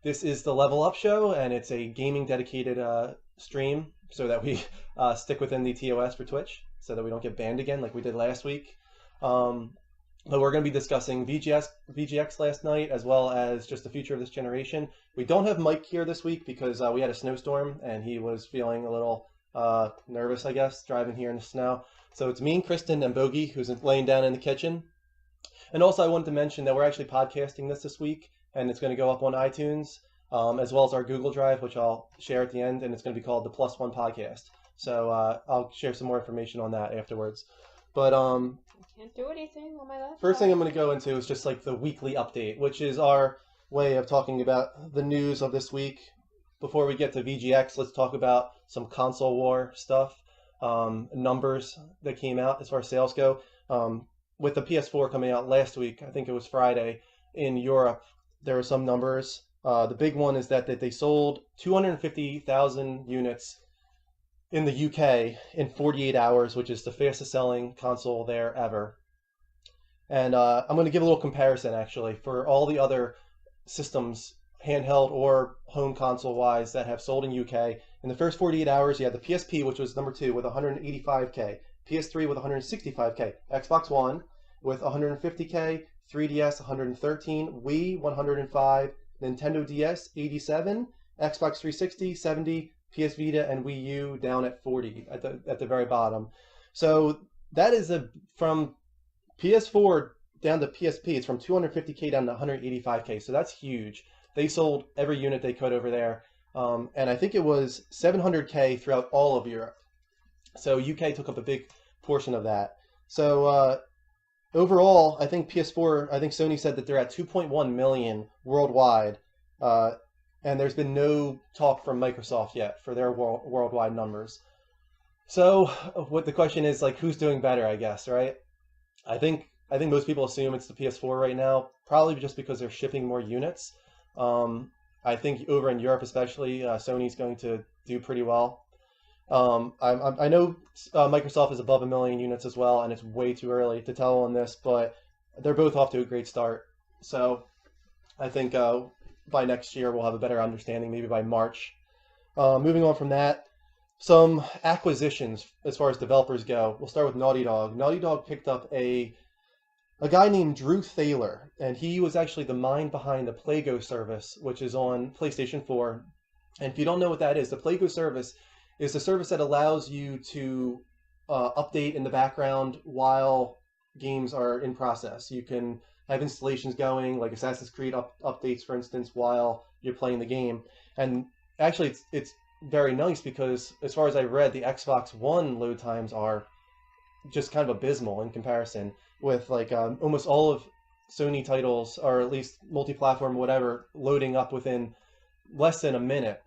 This is the Level Up Show, and it's a gaming dedicated stream so that we stick within the TOS for Twitch so that we don't get banned again like we did last week. But we're going to be discussing VGX last night, as well as just the future of this generation. We don't have Mike here this week because we had a snowstorm, and he was feeling a little nervous, I guess, driving here in the snow. So it's me and Kristen and Bogey, who's laying down in the kitchen. And also I wanted to mention that we're actually podcasting this week, and it's going to go up on iTunes, as well as our Google Drive, which I'll share at the end, and it's going to be called the Plus One Podcast. So I'll share some more information on that afterwards. But can't do anything on my laptop. First thing I'm going to go into is just like the weekly update, which is our way of talking about the news of this week. Before we get to VGX, let's talk about some console war stuff, numbers that came out as far as sales go. With the PS4 coming out last week, I think it was Friday, in Europe, there were some numbers. The big one is that they sold 250,000 units in the UK in 48 hours, which is the fastest selling console there ever. And I'm going to give a little comparison, actually, for all the other systems, handheld or home console wise, that have sold in UK. In the first 48 hours, you had the PSP, which was number 2 with 185K, PS3 with 165K, Xbox One with 150K, 3DS 113, Wii 105, Nintendo DS 87, Xbox 360 70, PS Vita and Wii U down at 40 at the very bottom. So that is from PS4 down to PSP. It's from 250K down to 185K. So that's huge. They sold every unit they could over there, and I think it was 700K throughout all of Europe. So UK took up a big portion of that. So overall, I think PS4. I think Sony said that they're at 2.1 million worldwide. And there's been no talk from Microsoft yet for their worldwide numbers. So what the question is, like, who's doing better, I guess, right? I think most people assume it's the PS4 right now, probably just because they're shipping more units. I think over in Europe especially, Sony's going to do pretty well. I know Microsoft is above 1 million units as well, and it's way too early to tell on this, but they're both off to a great start. So I think by next year, we'll have a better understanding, maybe by March. Moving on from that, some acquisitions as far as developers go. We'll start with Naughty Dog. Naughty Dog picked up a guy named Drew Thaler, and he was actually the mind behind the PlayGo service, which is on PlayStation 4. And if you don't know what that is, the PlayGo service is the service that allows you to update in the background while games are in process. You can have installations going, like Assassin's Creed updates, for instance, while you're playing the game. And actually, it's very nice because, as far as I read, the Xbox One load times are just kind of abysmal in comparison with like almost all of Sony titles, or at least multi-platform, whatever, loading up within less than a minute,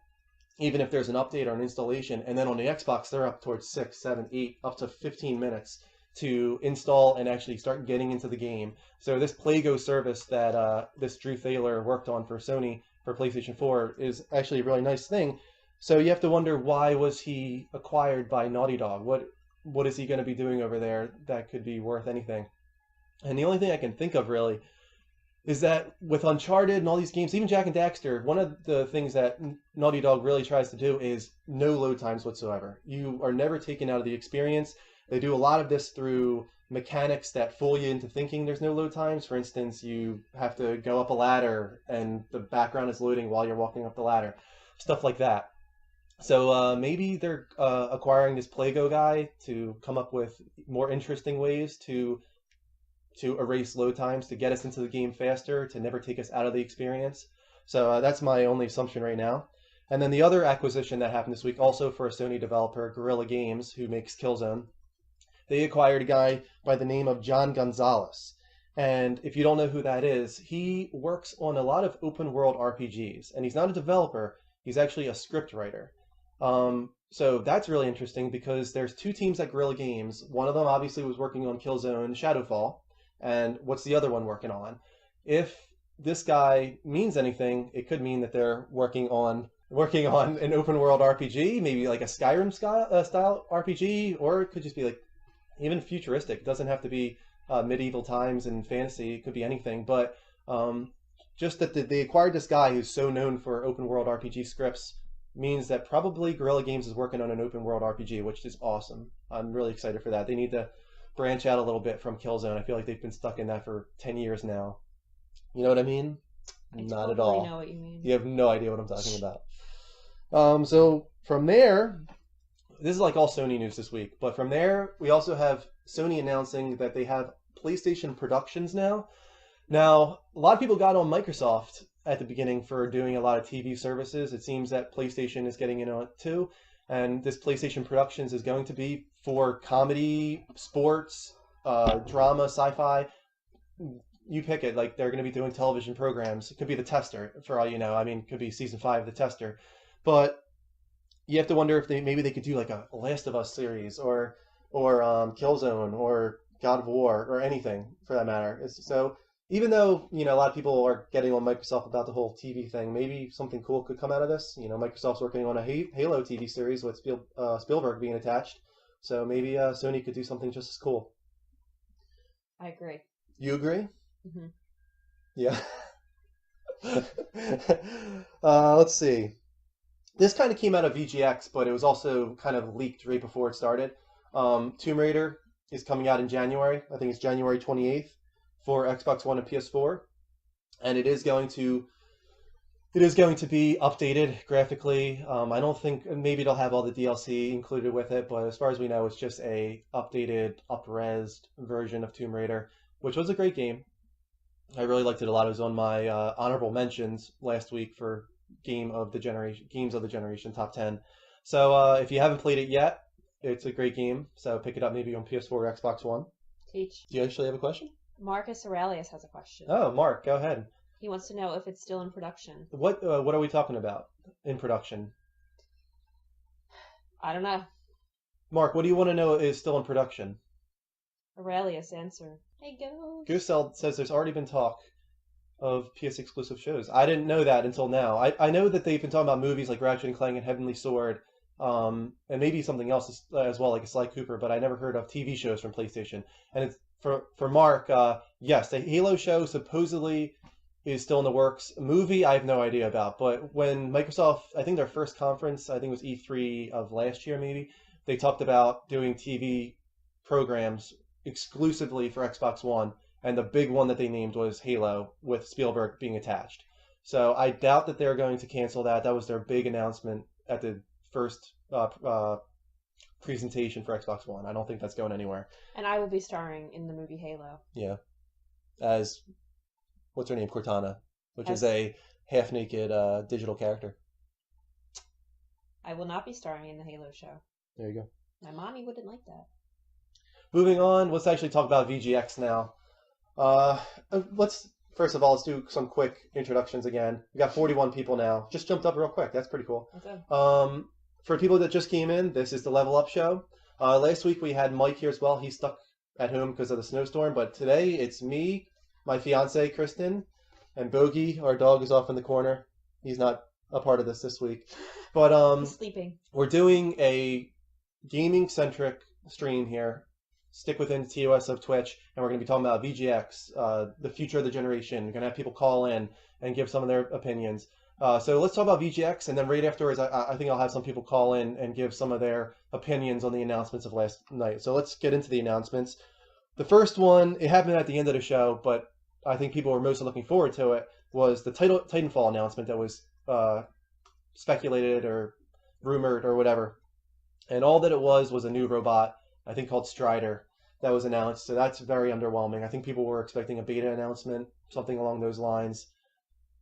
even if there's an update or an installation. And then on the Xbox, they're up towards 6, 7, 8, up to 15 minutes to install and actually start getting into the game. So this PlayGo service that this Drew Thaler worked on for Sony for PlayStation 4 is actually a really nice thing. So you have to wonder, why was he acquired by Naughty Dog? What is he going to be doing over there that could be worth anything? And the only thing I can think of really is that with Uncharted and all these games, even Jak and Daxter, one of the things that Naughty Dog really tries to do is no load times whatsoever. You are never taken out of the experience. They do a lot of this through mechanics that fool you into thinking there's no load times. For instance, you have to go up a ladder and the background is loading while you're walking up the ladder. Stuff like that. So maybe they're acquiring this PlayGo guy to come up with more interesting ways to erase load times, to get us into the game faster, to never take us out of the experience. So that's my only assumption right now. And then the other acquisition that happened this week, also for a Sony developer, Guerrilla Games, who makes Killzone. They acquired a guy by the name of John Gonzalez. And if you don't know who that is, he works on a lot of open world RPGs. And he's not a developer, he's actually a script writer. So that's really interesting because there's two teams at Guerrilla Games. One of them obviously was working on Killzone Shadowfall. And what's the other one working on? If this guy means anything, it could mean that they're working on an open world RPG, maybe like a Skyrim style RPG, or it could just be like even futuristic. It doesn't have to be medieval times and fantasy. It could be anything. But just that they acquired this guy who's so known for open world RPG scripts means that probably Guerrilla Games is working on an open world RPG, which is awesome. I'm really excited for that. They need to branch out a little bit from Killzone. I feel like they've been stuck in that for 10 years now. You know what I mean? Not at all. I know what you mean. You have no idea what I'm talking about. So from there, this is like all Sony news this week, but from there, we also have Sony announcing that they have PlayStation Productions now. Now, a lot of people got on Microsoft at the beginning for doing a lot of TV services. It seems that PlayStation is getting in on it too. And this PlayStation Productions is going to be for comedy, sports, drama, sci-fi. You pick it. Like, they're going to be doing television programs. It could be The Tester, for all you know. I mean, it could be season 5 of The Tester. But you have to wonder if maybe they could do like a Last of Us series or Killzone or God of War or anything for that matter. So even though, a lot of people are getting on Microsoft about the whole TV thing, maybe something cool could come out of this. Microsoft's working on a Halo TV series with Spielberg being attached. So maybe Sony could do something just as cool. I agree. You agree? Mm-hmm. Yeah. Let's see. This kind of came out of VGX, but it was also kind of leaked right before it started. Tomb Raider is coming out in January. I think it's January 28th for Xbox One and PS4. And it is going to be updated graphically. I don't think, maybe it'll have all the DLC included with it, but as far as we know, it's just a updated, up-resed version of Tomb Raider, which was a great game. I really liked it a lot. It was on my honorable mentions last week for Games of the Generation top 10. So if you haven't played it yet, it's a great game. So pick it up maybe on PS4 or Xbox One. Teach. Do you actually have a question? Marcus Aurelius has a question. Oh, Mark, go ahead. He wants to know if it's still in production. What are we talking about in production? I don't know. Mark, what do you want to know is still in production? Aurelius, answer. Hey, go. Goosell says there's already been talk of PS exclusive shows. I didn't know that until now. I know that they've been talking about movies like Ratchet and Clank and Heavenly Sword, and maybe something else as well, like a Sly Cooper, but I never heard of TV shows from PlayStation. And it's for Mark, yes, the Halo show supposedly is still in the works. Movie, I have no idea about, but when Microsoft, I think their first conference, I think it was E3 of last year maybe, they talked about doing TV programs exclusively for Xbox One, and the big one that they named was Halo, with Spielberg being attached. So I doubt that they're going to cancel that. That was their big announcement at the first presentation for Xbox One. I don't think that's going anywhere. And I will be starring in the movie Halo. Yeah. As, what's her name? Cortana, which is a half-naked digital character. I will not be starring in the Halo show. There you go. My mommy wouldn't like that. Moving on, let's actually talk about VGX now. Let's do some quick introductions again. We got 41 people now. Just jumped up real quick. That's pretty cool. Okay. For people that just came in, this is the Level Up Show. Last week we had Mike here as well. He's stuck at home because of the snowstorm. But today it's me, my fiance Kristen, and Bogey. Our dog is off in the corner. He's not a part of this week. But He's sleeping. We're doing a gaming-centric stream here. Stick within the TOS of Twitch, and we're going to be talking about VGX, the future of the generation. We're going to have people call in and give some of their opinions. So let's talk about VGX, and then right afterwards, I think I'll have some people call in and give some of their opinions on the announcements of last night. So let's get into the announcements. The first one, it happened at the end of the show, but I think people were mostly looking forward to it, was the Titanfall announcement that was speculated or rumored or whatever. And all that it was a new robot, I think called Strider, that was announced. So that's very underwhelming. I think people were expecting a beta announcement, something along those lines.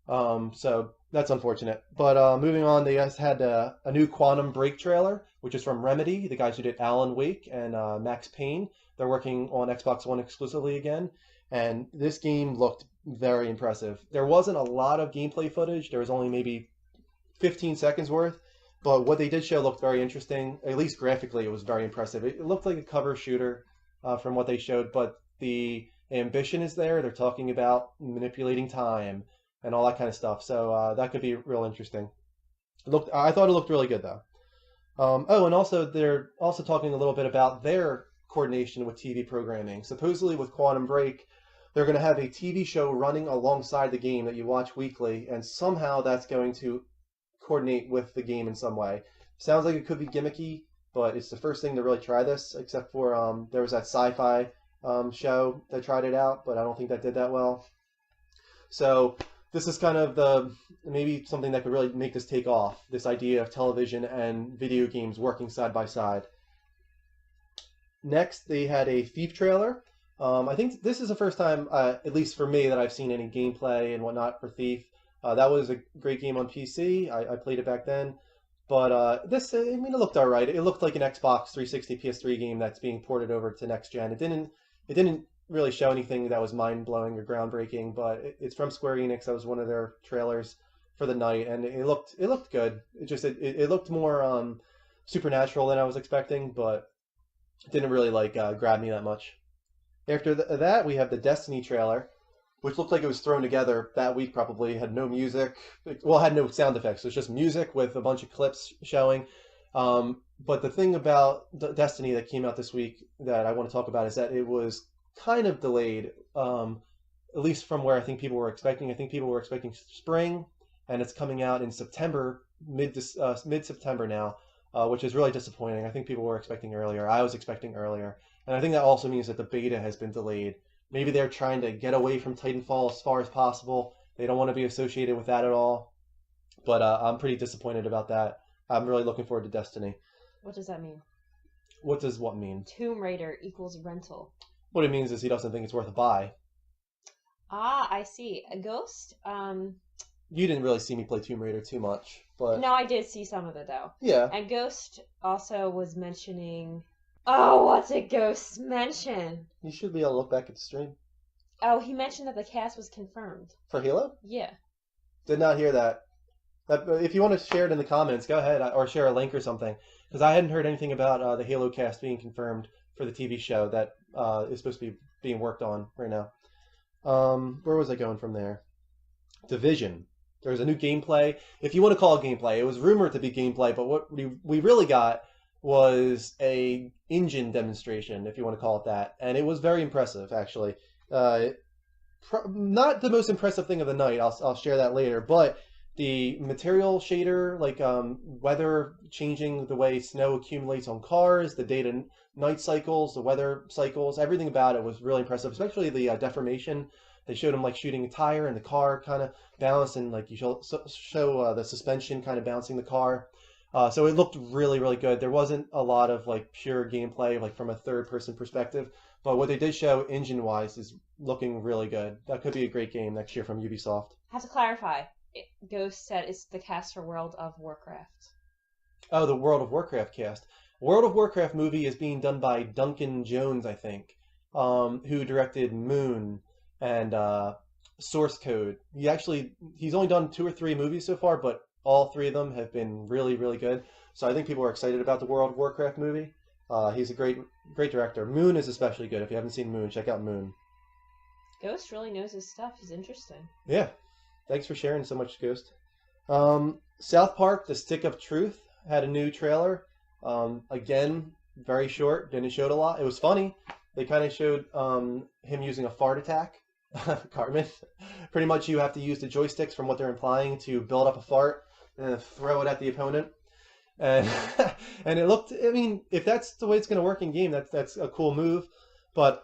So that's unfortunate. But moving on, they just had a new Quantum Break trailer, which is from Remedy, the guys who did Alan Wake and Max Payne. They're working on Xbox One exclusively again. And this game looked very impressive. There wasn't a lot of gameplay footage. There was only maybe 15 seconds worth. But what they did show looked very interesting. At least graphically, it was very impressive. It looked like a cover shooter from what they showed, but the ambition is there. They're talking about manipulating time and all that kind of stuff. So that could be real interesting. I thought it looked really good, though. And also they're also talking a little bit about their coordination with TV programming. Supposedly with Quantum Break, they're going to have a TV show running alongside the game that you watch weekly, and somehow that's going to coordinate with the game in some way. Sounds like it could be gimmicky, but it's the first thing to really try this, except for there was that sci-fi show that tried it out, but I don't think that did that well. So this is kind of maybe something that could really make this take off, this idea of television and video games working side by side. Next, they had a Thief trailer. I think this is the first time, at least for me, that I've seen any gameplay and whatnot for Thief. That was a great game on PC. I played it back then. But it looked all right. It looked like an Xbox 360 PS3 game that's being ported over to next gen. It didn't really show anything that was mind-blowing or groundbreaking, but it's from Square Enix. That was one of their trailers for the night, and it looked good. It looked more supernatural than I was expecting, but it didn't really grab me that much. After that, we have the Destiny trailer, which looked like it was thrown together that week. Probably had no music, well, had no sound effects. It was just music with a bunch of clips showing. But the thing about Destiny that came out this week that I want to talk about is that it was kind of delayed, at least from where I think people were expecting. I think people were expecting spring, and it's coming out in September, mid-September now, which is really disappointing. I think people were expecting earlier. I was expecting earlier. And I think that also means that the beta has been delayed. Maybe they're trying to get away from Titanfall as far as possible. They don't want to be associated with that at all. But I'm pretty disappointed about that. I'm really looking forward to Destiny. What does that mean? What does what mean? Tomb Raider equals rental. What it means is he doesn't think it's worth a buy. Ah, I see. A Ghost? You didn't really see me play Tomb Raider too much, but... No, I did see some of it, though. Yeah. And Ghost also was mentioning... Oh, what did Ghost mention? You should be able to look back at the stream. Oh, he mentioned that the cast was confirmed. For Halo? Yeah. Did not hear that. If you want to share it in the comments, go ahead, or share a link or something. Because I hadn't heard anything about the Halo cast being confirmed for the TV show that is supposed to be being worked on right now. Where was I going from there? Division. There was a new gameplay. If you want to call it gameplay, it was rumored to be gameplay, but what we really got was a engine demonstration, if you want to call it that. And it was very impressive, actually. Not the most impressive thing of the night. I'll share that later. But the material shader, weather changing the way snow accumulates on cars, the day to night cycles, the weather cycles, everything about it was really impressive, especially the deformation. They showed him shooting a tire and the car kind of bounced, and you show the suspension kind of bouncing the car. So it looked really, really good. There wasn't a lot of pure gameplay from a third-person perspective, but what they did show engine-wise is looking really good. That could be a great game next year from Ubisoft. I have to clarify. Ghost said it's the cast for World of Warcraft. Oh, the World of Warcraft cast. World of Warcraft movie is being done by Duncan Jones, I think, who directed Moon and Source Code. He's only done 2 or 3 movies so far, but all 3 of them have been really, really good. So I think people are excited about the World of Warcraft movie. He's a great director. Moon is especially good. If you haven't seen Moon, check out Moon. Ghost really knows his stuff. He's interesting. Yeah. Thanks for sharing so much, Ghost. South Park, The Stick of Truth, had a new trailer. Again, very short. Didn't show it a lot. It was funny. They kind of showed him using a fart attack. Cartman. Pretty much you have to use the joysticks from what they're implying to build up a fart and throw it at the opponent. And and it looked, if that's the way it's going to work in game, that's a cool move. But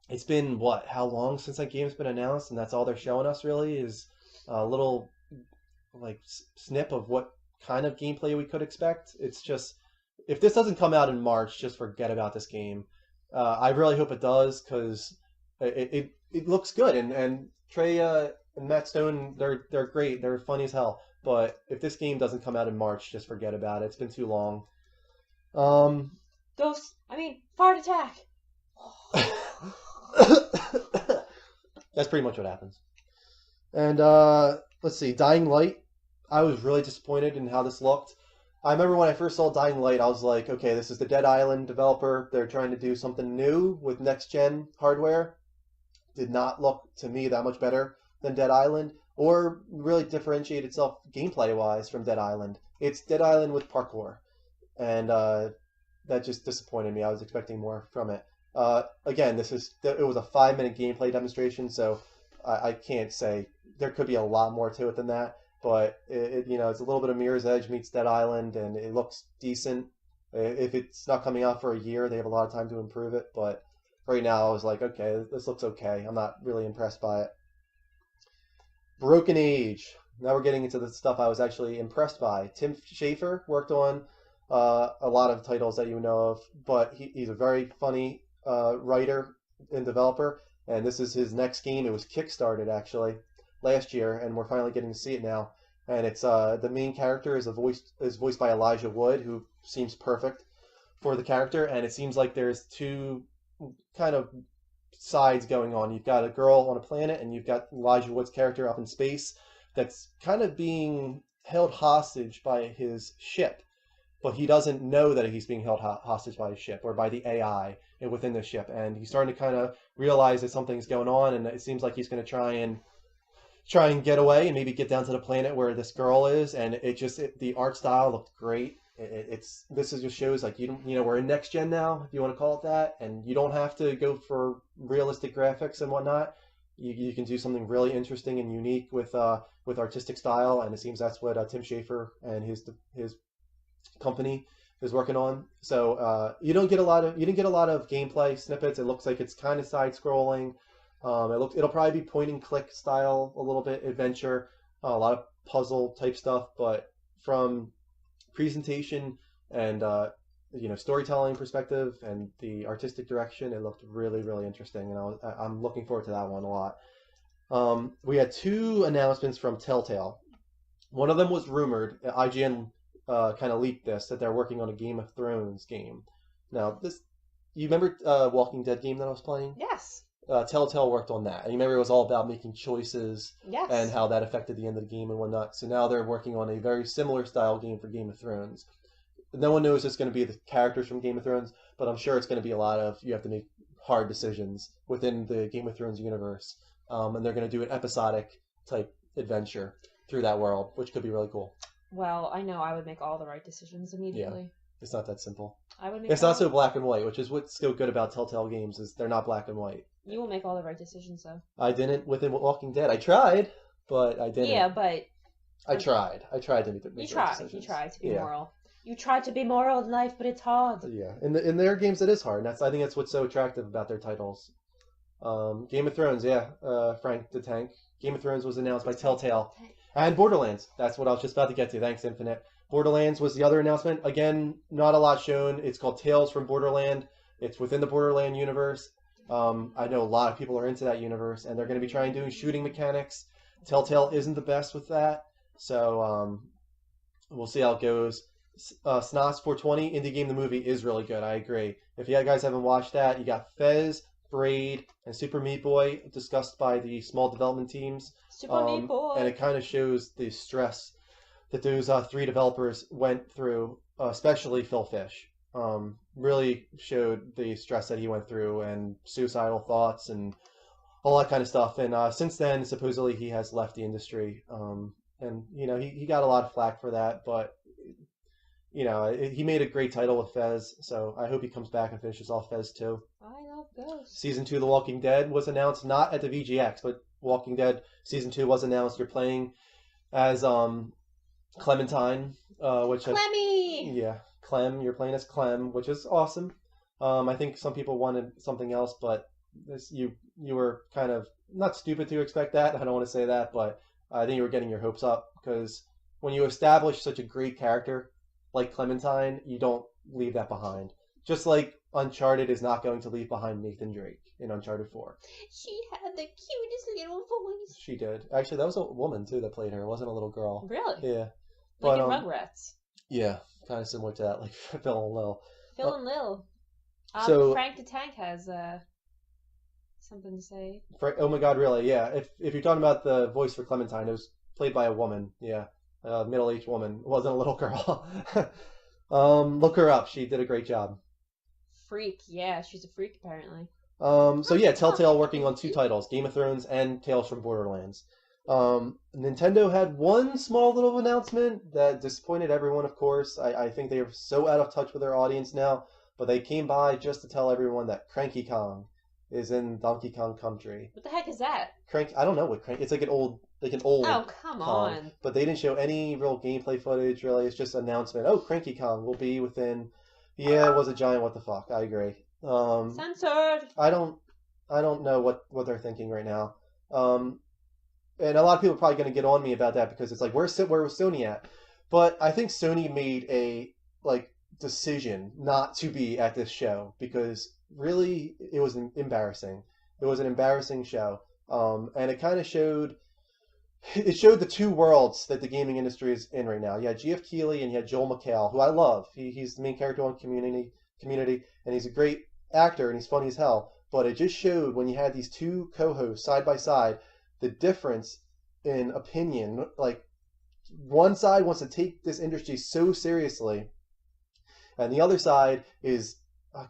it's been, how long since that game's been announced, and that's all they're showing us really is a little snip of what kind of gameplay we could expect. It's just, if this doesn't come out in March, just forget about this game. I really hope it does, because it looks good, and Trey and Matt Stone, they're great, they're funny as hell. But if this game doesn't come out in March, just forget about it. It's been too long. Fart attack. That's pretty much what happens. And let's see, Dying Light. I was really disappointed in how this looked. I remember when I first saw Dying Light, I was like, okay, this is the Dead Island developer. They're trying to do something new with next-gen hardware. Did not look, to me, that much better than Dead Island, or really differentiate itself gameplay-wise from Dead Island. It's Dead Island with parkour, and that just disappointed me. I was expecting more from it. Again, it was a 5-minute gameplay demonstration, so I can't say there could be a lot more to it than that. But it's a little bit of Mirror's Edge meets Dead Island, and it looks decent. If it's not coming out for a year, they have a lot of time to improve it. But right now, I was like, okay, this looks okay. I'm not really impressed by it. Broken Age. Now we're getting into the stuff I was actually impressed by. Tim Schafer worked on a lot of titles that you know of, but he's a very funny writer and developer, and this is his next game. It was kickstarted actually last year, and we're finally getting to see it now. And it's the main character is voiced by Elijah Wood, who seems perfect for the character. And it seems like there's two kind of sides going on. You've got a girl on a planet, and you've got Elijah Wood's character up in space that's kind of being held hostage by his ship, but he doesn't know that he's being held hostage by his ship or by the AI within the ship. And he's starting to kind of realize that something's going on, and it seems like he's going to try and get away and maybe get down to the planet where this girl is. And the art style looked great. This just shows like we're in next gen now, if you want to call it that, and you don't have to go for realistic graphics and whatnot. You can do something really interesting and unique with artistic style, and it seems that's what Tim Schafer and his company is working on. So you didn't get a lot of gameplay snippets. It looks like it's kind of side scrolling. It'll probably be point and click style, a little bit adventure, a lot of puzzle type stuff. But from presentation and storytelling perspective and the artistic direction, it looked really, really interesting, and I'm looking forward to that one a lot. We had 2 announcements from Telltale. One of them was rumored. IGN kind of leaked that they're working on a Game of Thrones game. Now, you remember Walking Dead game that I was playing? Yes. Telltale worked on that. And you remember it was all about making choices, yes, and how that affected the end of the game and whatnot. So now they're working on a very similar style game for Game of Thrones. No one knows it's going to be the characters from Game of Thrones, but I'm sure it's going to be a lot of you have to make hard decisions within the Game of Thrones universe. And they're going to do an episodic type adventure through that world, which could be really cool. Well, I know I would make all the right decisions immediately. Yeah, it's not that simple. It's not so black and white, which is what's so good about Telltale games, is they're not black and white. You will make all the right decisions, though. I didn't within Walking Dead. I tried, but I didn't. Yeah, but... I tried to make the right decisions. You tried to be moral. You tried to be moral in life, but it's hard. Yeah, in their games it is hard, and I think that's what's so attractive about their titles. Game of Thrones, Frank the Tank. Game of Thrones was announced by Telltale. And Borderlands. That's what I was just about to get to. Thanks, Infinite. Borderlands was the other announcement. Again, not a lot shown. It's called Tales from Borderland. It's within the Borderland universe. I know a lot of people are into that universe, and they're going to be trying doing shooting mechanics. Telltale isn't the best with that, so we'll see how it goes. SNOS 420, Indie Game the Movie, is really good. I agree. If you guys haven't watched that, you got Fez, Braid, and Super Meat Boy discussed by the small development teams. Super Meat Boy. And it kind of shows the stress that those 3 developers went through, especially Phil Fish. Really showed the stress that he went through and suicidal thoughts and all that kind of stuff. And since then, supposedly he has left the industry. And he got a lot of flack for that, but he made a great title with Fez, so I hope he comes back and finishes off Fez 2. I love Ghosts. Season 2 of The Walking Dead was announced, not at the VGX, but Walking Dead Season 2 was announced. You're playing as Clementine, Clem. You're playing as Clem, which is awesome. I think some people wanted something else, but you were kind of not stupid to expect that. I don't want to say that, but I think you were getting your hopes up, because when you establish such a great character like Clementine, you don't leave that behind. Just like Uncharted is not going to leave behind Nathan Drake in Uncharted 4. She had the cutest little voice. She did. Actually, that was a woman, too, that played her. It wasn't a little girl. Really? Yeah. Like in Rugrats. Yeah, kind of similar to that, like Phil and Lil. Phil and Lil. So Frank the Tank has something to say. Oh my god, really? Yeah. If you're talking about the voice for Clementine, it was played by a woman. Yeah. A middle-aged woman. It wasn't a little girl. Look her up. She did a great job. Freak. Yeah, she's a freak, apparently. So yeah, Telltale working on 2 titles, Game of Thrones and Tales from Borderlands. Nintendo had one small little announcement that disappointed everyone, of course. I think they are so out of touch with their audience now. but they came by just to tell everyone that Cranky Kong is in Donkey Kong Country. What the heck is that? I don't know what Cranky. It's like an old Oh, come Kong, on. but they didn't show any real gameplay footage. Really, it's just an announcement. Oh, Cranky Kong will be within. Yeah, it was a giant. What the fuck? I agree. Censored. I don't know what they're thinking right now. And a lot of people are probably going to get on me about that because it's like where was Sony at? But I think Sony made a decision not to be at this show because really it was embarrassing. It was an embarrassing show, and it kind of showed the two worlds that the gaming industry is in right now. You had Geoff Keighley and you had Joel McHale, who I love. He's the main character on Community, and he's a great actor and he's funny as hell. But it just showed when you had these two co-hosts side by side, the difference in opinion. Like one side wants to take this industry so seriously, and the other side is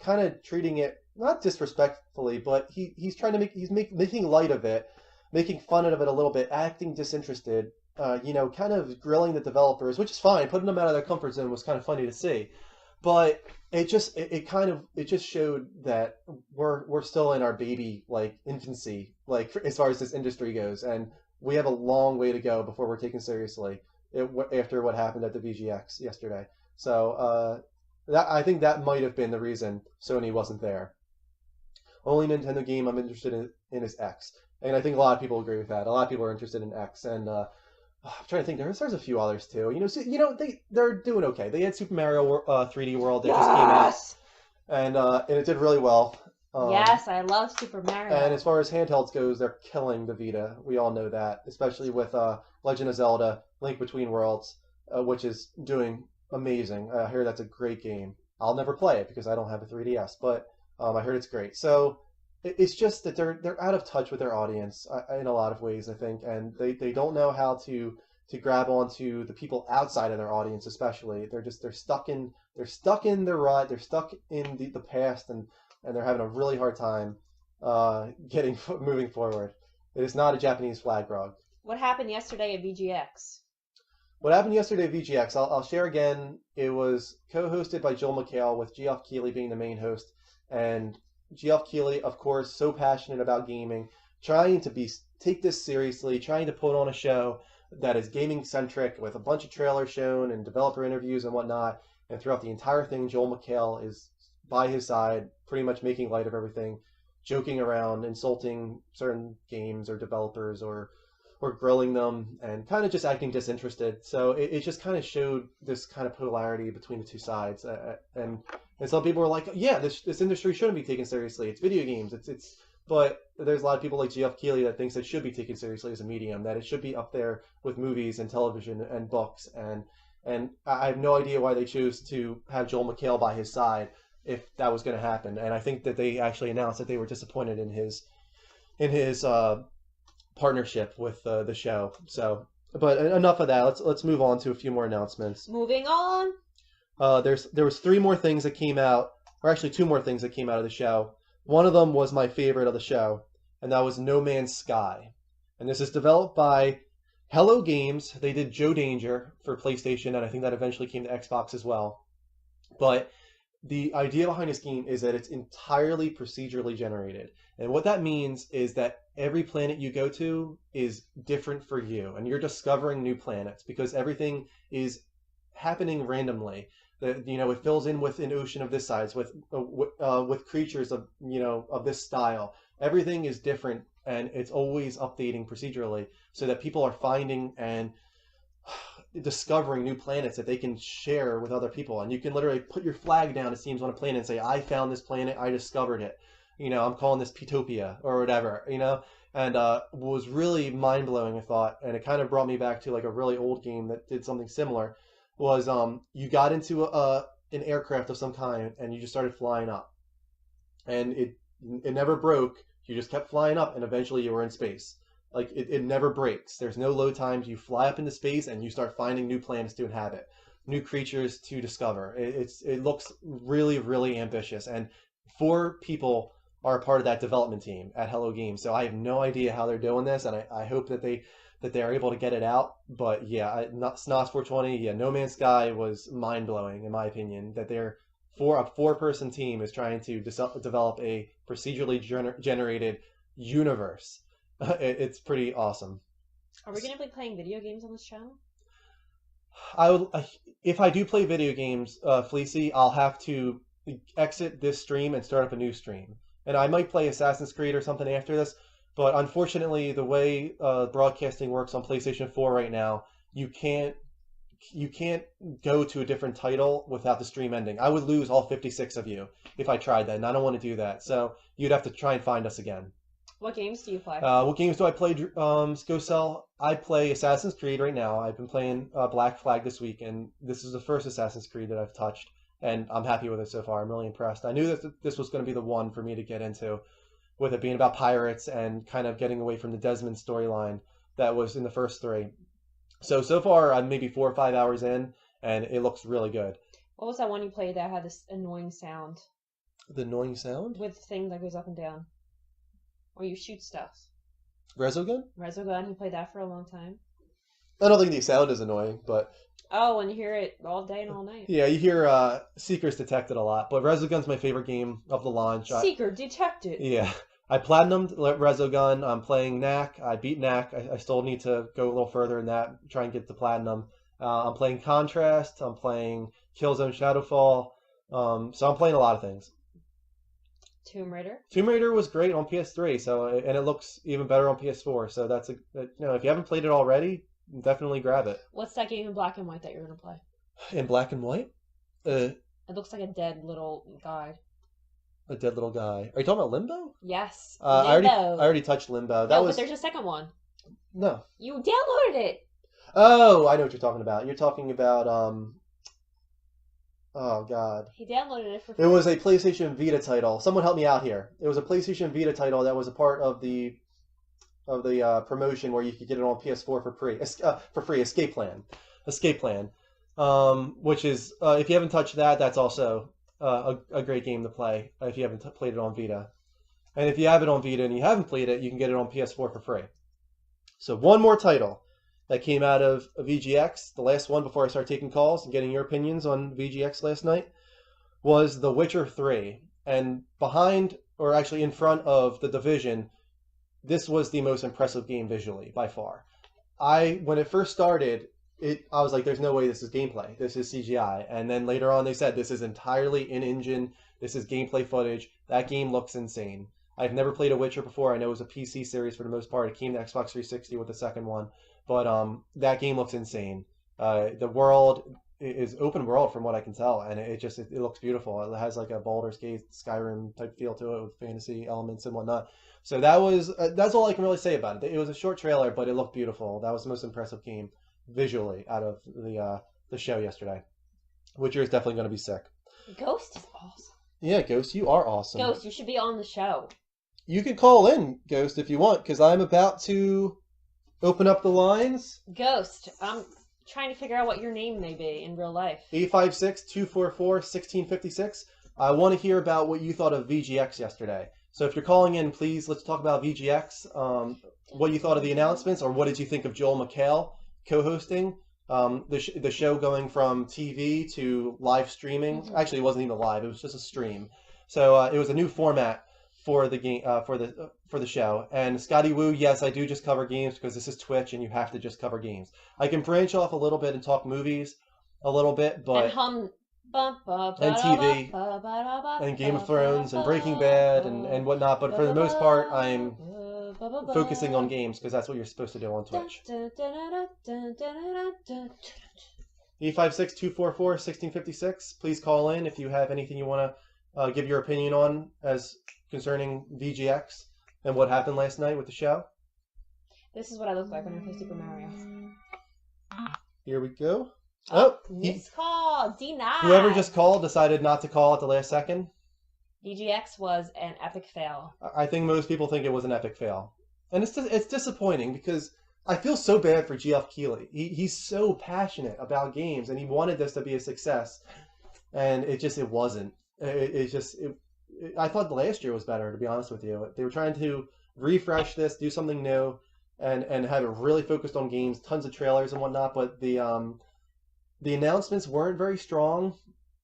kind of treating it not disrespectfully, but he's trying to making light of it, making fun of it a little bit, acting disinterested. Kind of grilling the developers, which is fine. Putting them out of their comfort zone was kind of funny to see, but it just showed that we're still in our baby infancy as far as this industry goes, and we have a long way to go before we're taken seriously after what happened at the VGX yesterday. So I think that might have been the reason Sony wasn't there. Only Nintendo game I'm interested in is X, and I think a lot of people agree with that. A lot of people are interested in X, and I'm trying to think. There's a few others too. They're doing okay. They had Super Mario 3D World that just came out, and it did really well. Yes, I love Super Mario. And as far as handhelds goes, they're killing the Vita. We all know that, especially with Legend of Zelda: Link Between Worlds, which is doing amazing. I hear that's a great game. I'll never play it because I don't have a 3DS, but I heard it's great. So it's just that they're out of touch with their audience in a lot of ways, I think, and they don't know how to grab onto the people outside of their audience, especially. They're stuck in their rut. They're stuck in the past, and they're having a really hard time moving forward. It is not a Japanese flag rug. What happened yesterday at VGX? What happened yesterday at VGX, I'll share again. It was co-hosted by Joel McHale, with Geoff Keighley being the main host. And Geoff Keighley, of course, so passionate about gaming, trying to take this seriously, trying to put on a show that is gaming-centric with a bunch of trailers shown and developer interviews and whatnot. And throughout the entire thing, Joel McHale is by his side, pretty much making light of everything, joking around, insulting certain games or developers or grilling them, and kind of just acting disinterested. So it just kind of showed this kind of polarity between the two sides. And some people were like, yeah, this industry shouldn't be taken seriously. It's video games. But there's a lot of people like Geoff Keighley that thinks it should be taken seriously as a medium, that it should be up there with movies and television and books. And I have no idea why they chose to have Joel McHale by his side if that was going to happen. And I think that they actually announced that they were disappointed in his partnership with the show. So, but enough of that. Let's move on to a few more announcements. Moving on. There was 3 more things that came out, or actually 2 more things that came out of the show. One of them was my favorite of the show, and that was No Man's Sky. And this is developed by Hello Games. They did Joe Danger for PlayStation, and I think that eventually came to Xbox as well. But the idea behind this game is that it's entirely procedurally generated. And what that means is that every planet you go to is different for you, and you're discovering new planets because everything is happening randomly. It fills in with an ocean of this size, with creatures of this style. Everything is different, and it's always updating procedurally so that people are finding and discovering new planets that they can share with other people. And you can literally put your flag down, it seems, on a planet and say, I found this planet, I discovered it. I'm calling this Petopia or whatever, and was really mind-blowing, I thought. And it kind of brought me back to like a really old game that did something similar. Was you got into an aircraft of some kind and you just started flying up, and it never broke. You just kept flying up, and eventually you were in space. Like it never breaks. There's no load times. You fly up into space and you start finding new planets to inhabit, new creatures to discover. It looks really, really ambitious, and 4 people are a part of that development team at Hello Games. So I have no idea how they're doing this, and I hope that they're able to get it out. But yeah, SNOS 420, No Man's Sky was mind-blowing in my opinion, that they're A four-person team is trying to develop a procedurally generated universe. It's pretty awesome. Are we going to be playing video games on this channel? If I do play video games, Fleecy, I'll have to exit this stream and start up a new stream. And I might play Assassin's Creed or something after this, but unfortunately, the way broadcasting works on PlayStation 4 right now, you can't go to a different title without the stream ending. I would lose all 56 of you if I tried that, and I don't want to do that. So you'd have to try and find us again. What games do you play? What games do I play, GoCell? I play Assassin's Creed right now. I've been playing Black Flag this week, and this is the first Assassin's Creed that I've touched, and I'm happy with it so far. I'm really impressed. I knew that this was going to be the one for me to get into, with it being about pirates and kind of getting away from the Desmond storyline that was in the first three. So far, I'm maybe 4 or 5 hours in, and it looks really good. What was that one you played that had this annoying sound? The annoying sound? With the thing that goes up and down. Or you shoot stuff. Resogun? Resogun, you played that for a long time. I don't think the sound is annoying, but... Oh, and you hear it all day and all night. Yeah, you hear Seekers Detected a lot, but Resogun's my favorite game of the launch. Seeker Detected! Yeah. I platinumed Resogun. I'm playing Knack. I beat Knack. I still need to go a little further in that, try and get to platinum. I'm playing Contrast. I'm playing Killzone Shadowfall. So I'm playing a lot of things. Tomb Raider? Tomb Raider was great on PS3, and it looks even better on PS4. So that's if you haven't played it already, definitely grab it. What's that game in black and white that you're gonna play? In black and white? It looks like a dead little guy. A dead little guy. Are you talking about Limbo? Yes. I Limbo. already touched Limbo. But there's a second one. No. You downloaded it. Oh, I know what you're talking about. You're talking about oh God. He downloaded it for free. It was a PlayStation Vita title. Someone help me out here. It was a PlayStation Vita title that was a part of the promotion where you could get it on PS4 for free. Escape Plan. Which is if you haven't touched that, that's also a great game to play if you haven't played it on Vita. And if you have it on Vita and you haven't played it, you can get it on PS4 for free. So one more title that came out of VGX, the last one before I start taking calls and getting your opinions on VGX last night, was The Witcher 3. And behind, or actually in front of The Division, this was the most impressive game visually, by far. When it first started, I was like, there's no way this is gameplay. This is CGI. And then later on they said, this is entirely in-engine. This is gameplay footage. That game looks insane. I've never played a Witcher before. I know it was a PC series for the most part. It came to Xbox 360 with the second one. But that game looks insane. The world is open world from what I can tell. And it looks beautiful. It has like a Baldur's Gate, Skyrim type feel to it with fantasy elements and whatnot. So that's all I can really say about it. It was a short trailer, but it looked beautiful. That was the most impressive game visually out of the show yesterday. Witcher is definitely going to be sick. Ghost is awesome. Yeah, Ghost, you are awesome. Ghost, you should be on the show. You can call in, Ghost, if you want, because I'm about to open up the lines. Ghost, I'm trying to figure out what your name may be in real life. 856-244-1656. I want to hear about what you thought of VGX yesterday. So if you're calling in, please, let's talk about VGX. What you thought of the announcements, or what did you think of Joel McHale co-hosting the show, going from TV to live streaming? Mm-hmm. Actually, it wasn't even live; it was just a stream. So it was a new format for the game, for the show. And Scotty Wu, yes, I do just cover games because this is Twitch, and you have to just cover games. I can branch off a little bit and talk movies a little bit, but and hum. And TV, and Game of Thrones, and Breaking Bad, and whatnot. But for the most part, I'm focusing on games because that's what you're supposed to do on Twitch. 856-244-1656. Please call in if you have anything you want to give your opinion on as concerning VGX and what happened last night with the show. This is what I look like when I play Super Mario. Here we go. Missed call, denied. Whoever just called decided not to call at the last second. VGX was an epic fail. I think most people think it was an epic fail. And it's disappointing because I feel so bad for Geoff Keighley. He's so passionate about games, and he wanted this to be a success. And it wasn't. I thought the last year was better, to be honest with you. They were trying to refresh this, do something new, and have it really focused on games, tons of trailers and whatnot, but the announcements weren't very strong.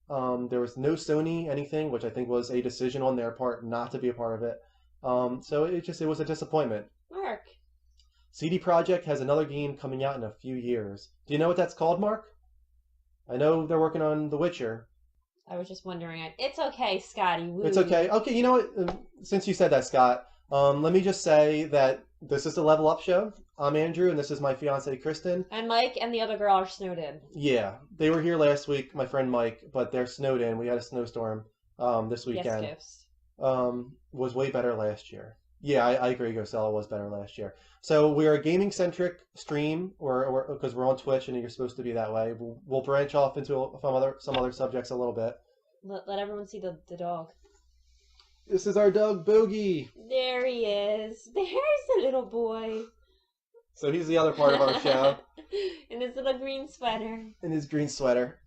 There was no Sony anything, which I think was a decision on their part not to be a part of it. So it was a disappointment. Mark. CD Projekt has another game coming out in a few years. Do you know what that's called, Mark? I know they're working on The Witcher. I was just wondering. It's okay, Scotty. Woo. It's okay. Okay, you know what? Since you said that, Scott, let me just say that this is the Level Up Show. I'm Andrew, and this is my fiance, Kristen. And Mike and the other girl are snowed in. Yeah, they were here last week, my friend Mike, but they're snowed in. We had a snowstorm this weekend. Yes, Was way better last year. Yeah, I agree. Gosella was better last year. So we're a gaming-centric stream, or because we're on Twitch and you're supposed to be that way. We'll branch off into some other subjects a little bit. Let everyone see the dog. This is our dog, Bogey. There he is. There's the little boy. So he's the other part of our show. In his little green sweater. In his green sweater.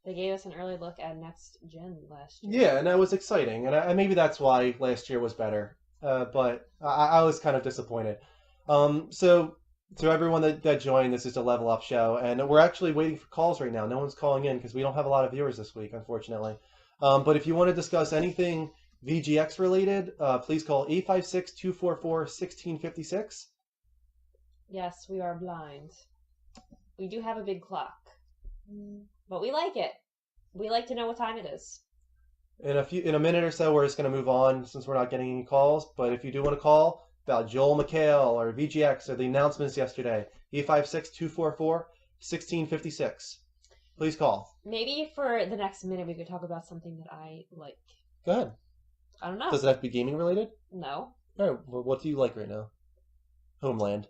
They gave us an early look at Next Gen last year. Yeah, and that was exciting. And maybe that's why last year was better. But I was kind of disappointed. So to everyone that joined, this is the Level Up Show. And we're actually waiting for calls right now. No one's calling in because we don't have a lot of viewers this week, unfortunately. But if you want to discuss anything VGX related, please call 856-244-1656. Yes, we are blind. We do have a big clock. But we like it. We like to know what time it is. In a minute or so, we're just going to move on since we're not getting any calls. But if you do want to call about Joel McHale or VGX or the announcements yesterday, 856-244-1656. Please call. Maybe for the next minute we could talk about something that I like. Go ahead. I don't know. Does it have to be gaming related? No. All right. Well, what do you like right now? Homeland.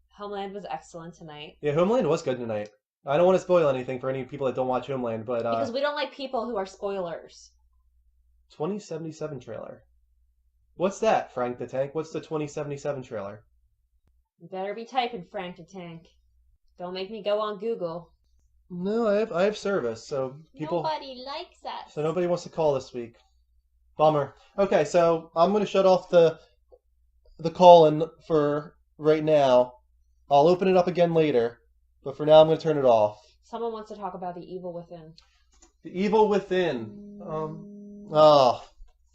Homeland was excellent tonight. Yeah, Homeland was good tonight. I don't want to spoil anything for any people that don't watch Homeland, but because we don't like people who are spoilers. 2077 trailer. What's that, Frank the Tank? What's the 2077 trailer? You better be typing, Frank the Tank. Don't make me go on Google. No, I have service, so people. Nobody likes us. So nobody wants to call this week. Bummer. Okay, so I'm going to shut off the call-in for right now. I'll open it up again later, but for now I'm going to turn it off. Someone wants to talk about The Evil Within. The Evil Within.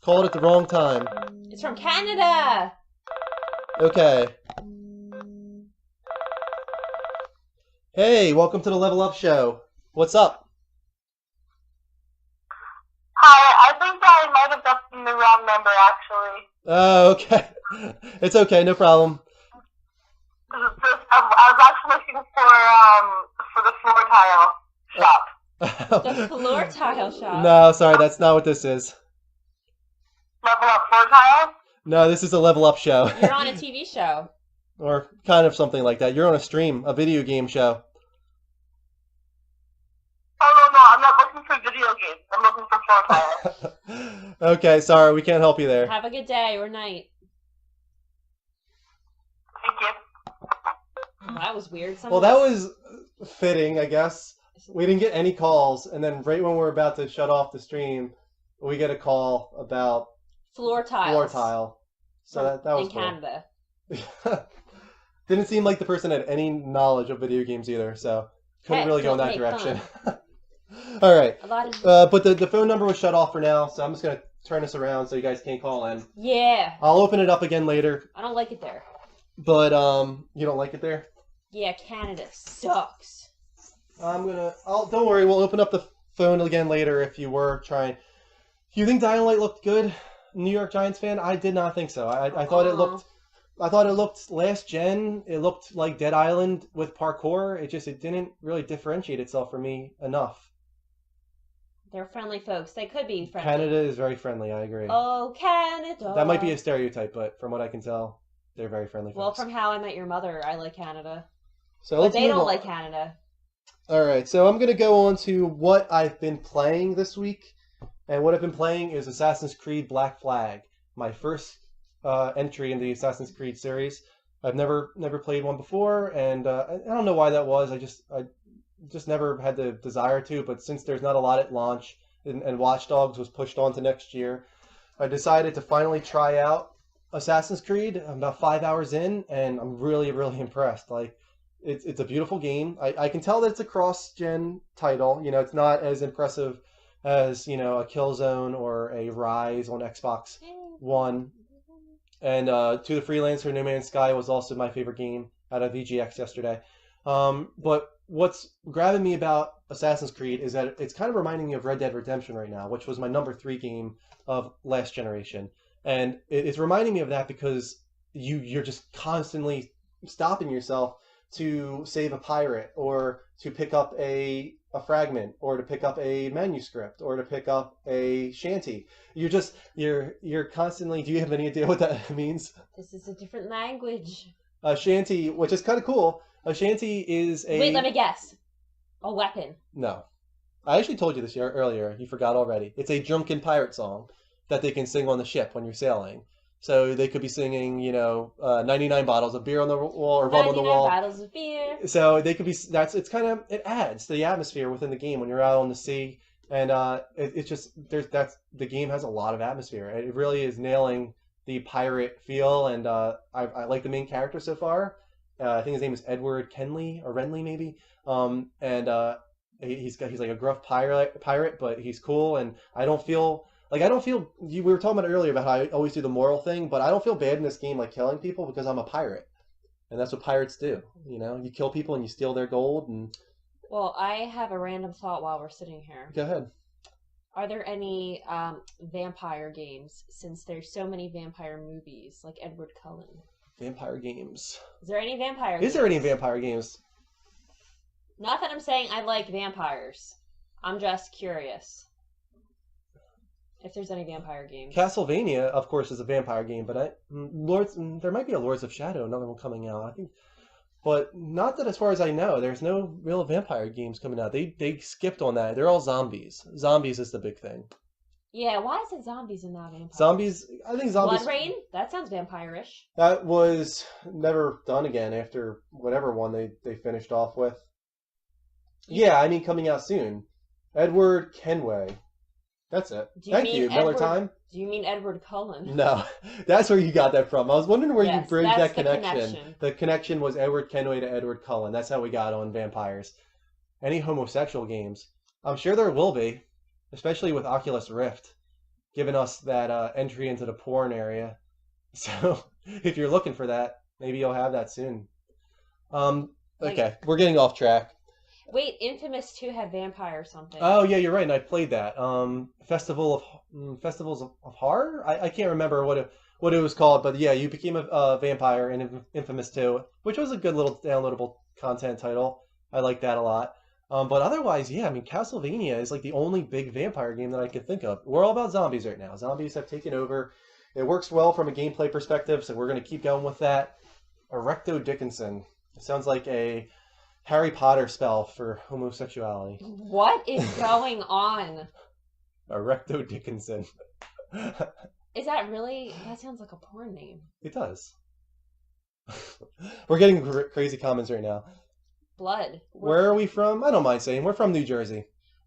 Called at the wrong time. It's from Canada! Okay. Hey, welcome to the Level Up Show. What's up? Hi, I think I might have gotten the wrong number, actually. Oh, okay. It's okay, no problem. I was actually looking for the floor tile shop. The floor tile shop? No, sorry, that's not what this is. Level Up floor tiles? No, this is a Level Up Show. You're on a TV show. Or kind of something like that. You're on a stream, a video game show. Oh, no, I'm not looking for video games. I'm looking for floor tiles. Okay, sorry, we can't help you there. Have a good day or night. Thank you. Well, that was weird. Well, that was fitting, I guess. We didn't get any calls, and then right when we're about to shut off the stream, we get a call about floor tiles. Floor tile. So that was in cool. Canada. Didn't seem like the person had any knowledge of video games either, so couldn't really go in that direction. All right. But the phone number was shut off for now, so I'm just going to turn this around so you guys can't call in. Yeah. I'll open it up again later. I don't like it there. But you don't like it there? Yeah, Canada sucks. Don't worry, we'll open up the phone again later if you were trying. You think Dying Light looked good? New York Giants fan? I did not think so. I thought it looked last gen. It looked like Dead Island with parkour. It didn't really differentiate itself for me enough. They're friendly folks. They could be friendly. Canada is very friendly, I agree. Oh, Canada. That might be a stereotype, but from what I can tell, they're very friendly folks. Well, from How I Met Your Mother, I like Canada. So but they don't like Canada. Alright, so I'm going to go on to what I've been playing this week. And what I've been playing is Assassin's Creed Black Flag, my first entry in the Assassin's Creed series. I've never played one before, and I don't know why that was. I just never had the desire to. But since there's not a lot at launch, and Watch Dogs was pushed on to next year, I decided to finally try out Assassin's Creed. I'm about 5 hours in, and I'm really, really impressed. Like, it's a beautiful game. I can tell that it's a cross-gen title. You know, it's not as impressive as, you know, a Killzone or a Rise on Xbox One. And To the Freelancer, No Man's Sky was also my favorite game out of VGX yesterday. But what's grabbing me about Assassin's Creed is that it's kind of reminding me of Red Dead Redemption right now, which was my number 3 game of last generation. And it's reminding me of that because you're just constantly stopping yourself to save a pirate or to pick up a fragment or to pick up a manuscript or to pick up a shanty. You're constantly. Do you have any idea what that means? This is a different language. A shanty, which is kind of cool. A shanty is a... Wait, let me guess. A weapon. No. I actually told you this earlier. You forgot already. It's a drunken pirate song that they can sing on the ship when you're sailing. So they could be singing, 99 bottles of beer on the wall or rum on the wall. 99 bottles of beer. So they could be. It adds to the atmosphere within the game when you're out on the sea, and the game has a lot of atmosphere. It really is nailing the pirate feel, and I like the main character so far. I think his name is Edward Kenley or Renly maybe. He's like a gruff pirate, but he's cool, and I don't feel. We were talking about earlier about how I always do the moral thing, but I don't feel bad in this game like killing people because I'm a pirate. And that's what pirates do. You kill people and you steal their gold. And Well, I have a random thought while we're sitting here. go ahead. Are there any vampire games, since there's so many vampire movies, like Edward Cullen? Vampire games. Is there any vampire games? Is there any vampire games? Not that I'm saying I like vampires. I'm just curious. If there's any vampire games. Castlevania, of course, is a vampire game, but there might be a Lords of Shadow, another one coming out, I think. But not that as far as I know, there's no real vampire games coming out. They skipped on that. They're all zombies. Zombies is the big thing. Yeah, why is it zombies and not vampires? Zombies, I think zombies... Blood Rain? That sounds vampire-ish. That was never done again after whatever one they finished off with. Yeah, I mean coming out soon. Edward Kenway. That's it. Thank you. Miller Time? Do you mean Edward Cullen? No, that's where you got that from. I was wondering where you bridged that the connection. The connection was Edward Kenway to Edward Cullen. That's how we got on vampires. Any homosexual games? I'm sure there will be, especially with Oculus Rift, giving us that entry into the porn area. So if you're looking for that, maybe you'll have that soon. Okay, we're getting off track. Wait, Infamous 2 had vampire or something. Oh yeah, you're right. And I played that. Festivals of Horror. I can't remember what it was called, but yeah, you became a vampire in Infamous 2, which was a good little downloadable content title. I like that a lot. But otherwise, yeah, I mean, Castlevania is like the only big vampire game that I can think of. We're all about zombies right now. Zombies have taken over. It works well from a gameplay perspective, so we're going to keep going with that. Erecto Dickinson. It sounds like a Harry Potter spell for homosexuality. What is going on? Erecto Dickinson. Is that really? That sounds like a porn name. It does. We're getting crazy comments right now. Blood. Where are we from? I don't mind saying. We're from New Jersey.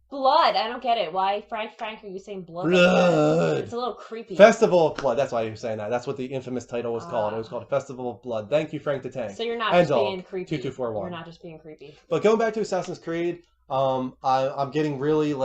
Blood. I don't get it. Why, Frank, are you saying blood? Blood. It's a little creepy. Festival of Blood. That's why you're saying that. That's what the infamous title was called. It was called Festival of Blood. Thank you, Frank the Tank. So you're not just being creepy. 2241. You're not just being creepy. But going back to Assassin's Creed, I'm getting really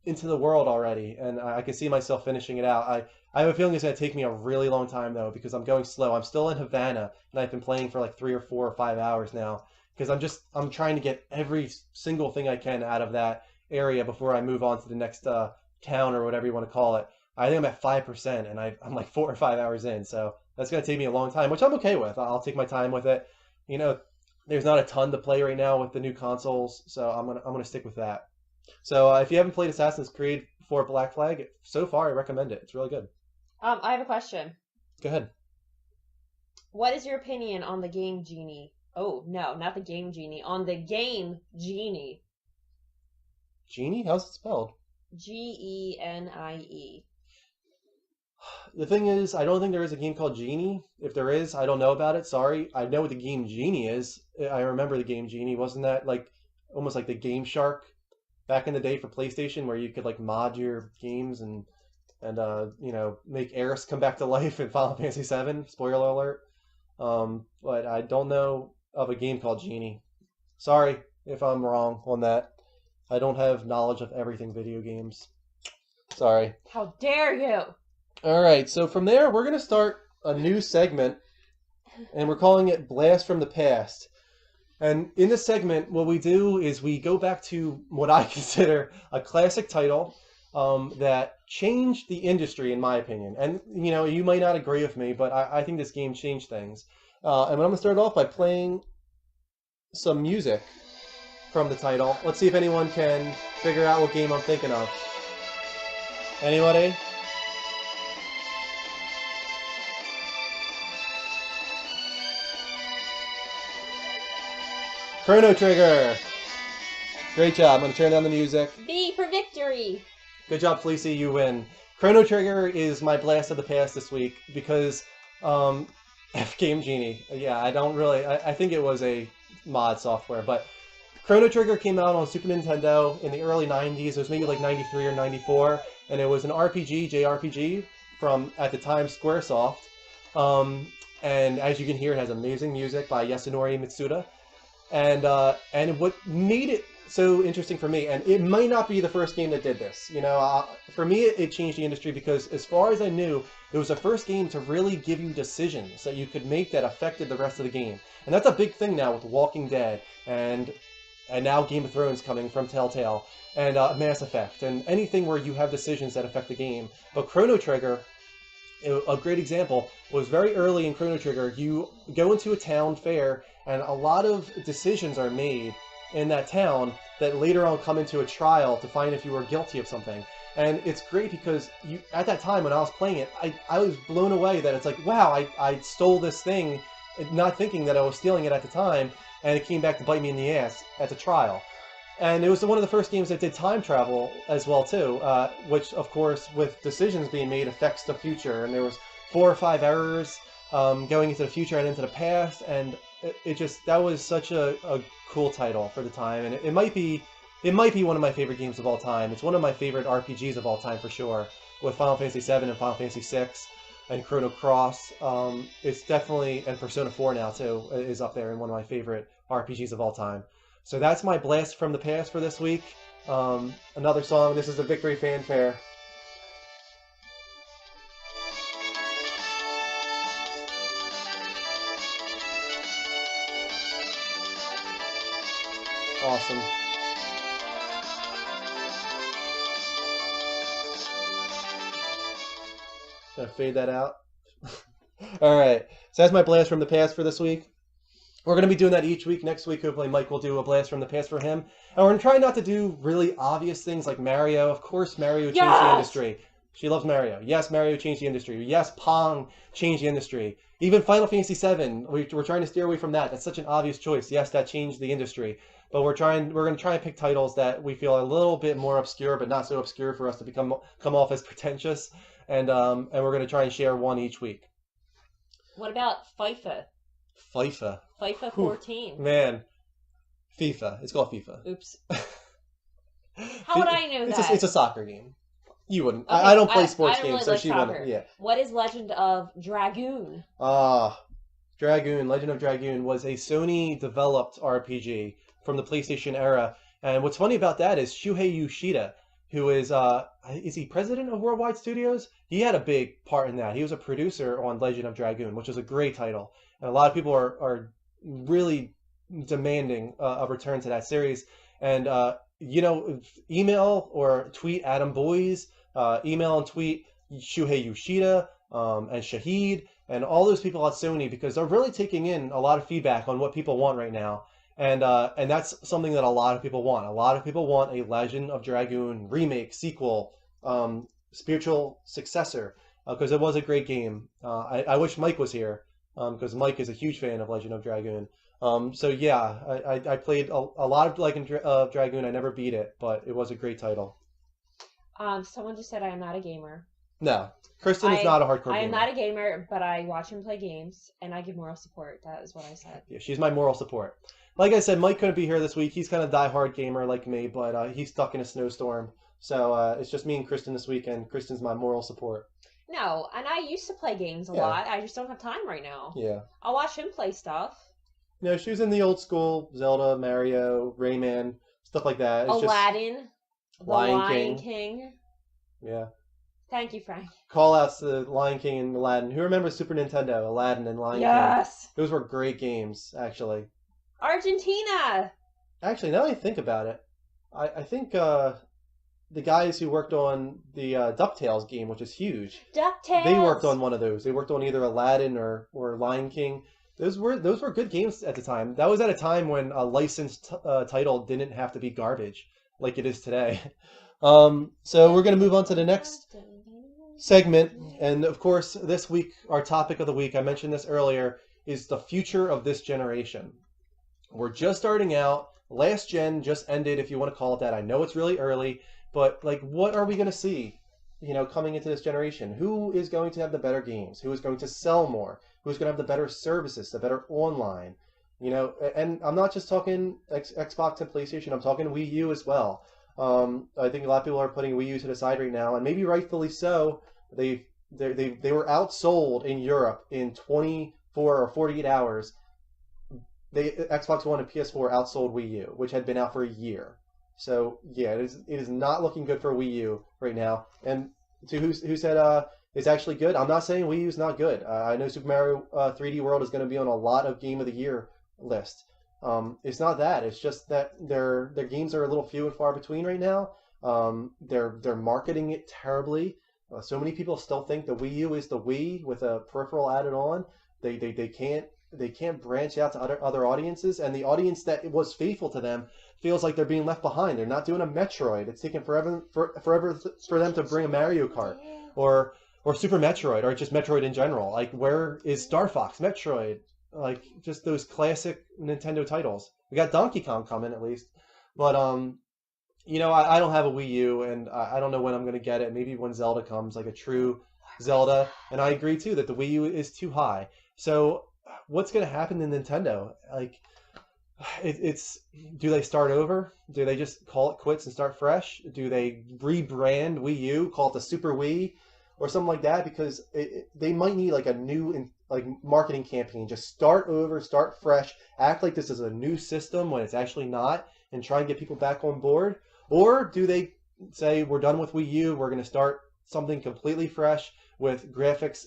into the world already, and I can see myself finishing it out. I have a feeling it's going to take me a really long time though, because I'm going slow. I'm still in Havana, and I've been playing for like 3 or 4 or 5 hours now, because I'm trying to get every single thing I can out of that area before I move on to the next town or whatever you want to call it. I think I'm at 5%, and I'm like 4 or 5 hours in, so that's going to take me a long time, which I'm okay with. I'll take my time with it. There's not a ton to play right now with the new consoles, so I'm gonna stick with that. So if you haven't played Assassin's Creed before Black Flag, so far I recommend it. It's really good. I have a question. Go ahead. What is your opinion on the game Genie? Oh, no, not the game Genie. On the game Genie. Genie? How's it spelled? Genie. The thing is, I don't think there is a game called Genie. If there is, I don't know about it. Sorry. I know what the game Genie is. I remember the game Genie. Wasn't that almost like the Game Shark back in the day for PlayStation, where you could mod your games and make Eris come back to life in Final Fantasy VII? Spoiler alert. But I don't know of a game called Genie. Sorry if I'm wrong on that. I don't have knowledge of everything video games. Sorry. How dare you? All right, so from there, we're going to start a new segment, and we're calling it Blast from the Past. And in this segment, what we do is we go back to what I consider a classic title that changed the industry, in my opinion. And, you know, you might not agree with me, but I think this game changed things. And I'm going to start off by playing some music from the title. Let's see if anyone can figure out what game I'm thinking of. Anybody? Chrono Trigger! Great job. I'm going to turn down the music. V for victory! Good job, Fleecy. You win. Chrono Trigger is my blast of the past this week because F Game Genie. Yeah, I don't really... I think it was a mod software, but Chrono Trigger came out on Super Nintendo in the early 90s. It was maybe like 93 or 94, and it was an RPG, JRPG, from, at the time, Squaresoft. And as you can hear, it has amazing music by Yasunori Mitsuda. And what made it so interesting for me, and it might not be the first game that did this, you know, for me it changed the industry because as far as I knew, it was the first game to really give you decisions that you could make that affected the rest of the game. And that's a big thing now with Walking Dead and now Game of Thrones coming from Telltale and Mass Effect and anything where you have decisions that affect the game. But Chrono Trigger, a great example, was very early in Chrono Trigger. You go into a town fair and a lot of decisions are made in that town that later on come into a trial to find if you were guilty of something. And it's great because you, at that time when I was playing it, I was blown away that it's like, wow, I stole this thing, not thinking that I was stealing it at the time, and it came back to bite me in the ass at the trial. And it was one of the first games that did time travel as well too, which of course with decisions being made affects the future. And there was 4 or 5 errors going into the future and into the past, and it just, that was such a cool title for the time. And it might be one of my favorite games of all time. It's one of my favorite RPGs of all time for sure, with Final Fantasy VII and Final Fantasy VI and Chrono Cross. It's definitely, and Persona 4 now too, is up there in one of my favorite RPGs of all time. So that's my blast from the past for this week. Another song, this is a Victory Fanfare. Awesome. Gonna fade that out. Alright, so that's my blast from the past for this week. We're going to be doing that each week. Next week, hopefully, Mike will do a blast from the past for him. And we're going to try not to do really obvious things like Mario. Of course, Mario changed the industry. She loves Mario. Yes, Mario changed the industry. Yes, Pong changed the industry. Even Final Fantasy VII, we're trying to steer away from that. That's such an obvious choice. Yes, that changed the industry. But we're going to try and pick titles that we feel are a little bit more obscure, but not so obscure for us to come off as pretentious. And we're going to try and share one each week. What about FIFA? FIFA. FIFA 14. Man. FIFA. It's called FIFA. Oops. How would I know that? It's a soccer game. You wouldn't. Okay, I don't play sports really games, so like she soccer. wouldn't. Yeah. What is Legend of Dragoon? Dragoon. Legend of Dragoon was a Sony-developed RPG from the PlayStation era. And what's funny about that is Shuhei Yoshida, who is he president of Worldwide Studios? He had a big part in that. He was a producer on Legend of Dragoon, which is a great title. And a lot of people are really demanding a return to that series. And, you know, email or tweet Adam Boyes, email and tweet Shuhei Yoshida and Shahid and all those people at Sony, because they're really taking in a lot of feedback on what people want right now. And that's something that a lot of people want. A lot of people want a Legend of Dragoon remake, sequel, spiritual successor, because it was a great game. I wish Mike was here, because Mike is a huge fan of Legend of Dragoon. So yeah, I played a lot of Legend of Dragoon. I never beat it, but it was a great title. Someone just said I am not a gamer. No, Kristen is not a hardcore gamer. I am not a gamer, but I watch him play games, and I give moral support. That is what I said. Yeah, she's my moral support. Like I said, Mike couldn't be here this week. He's kind of a diehard gamer like me, but he's stuck in a snowstorm. So it's just me and Kristen this week, and Kristen's my moral support. No, and I used to play games a lot. I just don't have time right now. Yeah. I'll watch him play stuff. she was in the old school Zelda, Mario, Rayman, stuff like that. It's Aladdin, The Lion Lion King. King. Yeah. Thank you, Frank. Call outs to Lion King and Aladdin. Who remembers Super Nintendo, Aladdin and Lion King? Yes. Those were great games, actually. Argentina. Actually, now that I think about it, I think the guys who worked on the DuckTales game, which is huge, DuckTales. they worked on one of those. They worked on either Aladdin or Lion King. Those were good games at the time. That was at a time when a licensed title didn't have to be garbage like it is today. So we're going to move on to the next segment. And of course, this week, our topic of the week, I mentioned this earlier, is the future of this generation. We're just starting out. Last gen just ended, if you want to call it that. I know it's really early, but like, what are we going to see, coming into this generation? Who is going to have the better games? Who is going to sell more? Who's going to have the better services, the better online? And I'm not just talking Xbox and PlayStation. I'm talking Wii U as well. I think a lot of people are putting Wii U to the side right now, and maybe rightfully so. They were outsold in Europe in 24 or 48 hours. Xbox One and PS4 outsold Wii U, which had been out for a year. So yeah, it is not looking good for Wii U right now. And to who said it's actually good, I'm not saying Wii U is not good. I know Super Mario 3D World is going to be on a lot of Game of the Year list. It's not that. It's just that their games are a little few and far between right now. They're marketing it terribly. So many people still think the Wii U is the Wii with a peripheral added on. They can't branch out to other audiences, and the audience that was faithful to them feels like they're being left behind. They're not doing a Metroid. It's taken forever for them to bring a Mario Kart or Super Metroid or just Metroid in general. Like, where is Star Fox, Metroid? Like, just those classic Nintendo titles. We got Donkey Kong coming at least, but I don't have a Wii U, and I don't know when I'm going to get it. Maybe when Zelda comes, like a true Zelda. And I agree too that the Wii U is too high. So what's going to happen to Nintendo? Like, it's do they start over? Do they just call it quits and start fresh? Do they rebrand Wii U, call it the Super Wii, or something like that? Because they might need like a new marketing campaign. Just start over, start fresh, act like this is a new system when it's actually not, and try and get people back on board. Or do they say, we're done with Wii U, we're going to start something completely fresh with graphics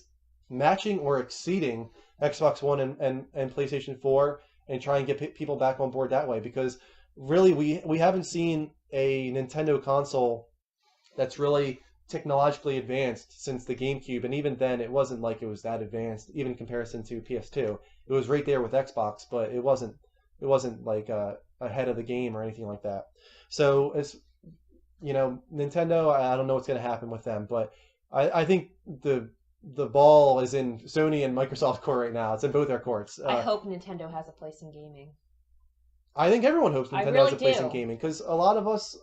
matching or exceeding Xbox One and PlayStation 4, and try and get people back on board that way? Because really, we haven't seen a Nintendo console that's really technologically advanced since the GameCube, and even then it wasn't like it was that advanced, even in comparison to PS2. It was right there with Xbox, but it wasn't like ahead of the game or anything like that. So it's Nintendo, I don't know what's going to happen with them, but I think the ball is in Sony and Microsoft court right now. It's in both their courts. I hope Nintendo has a place in gaming. I think everyone hopes Nintendo has a place do. in gaming, because a lot of us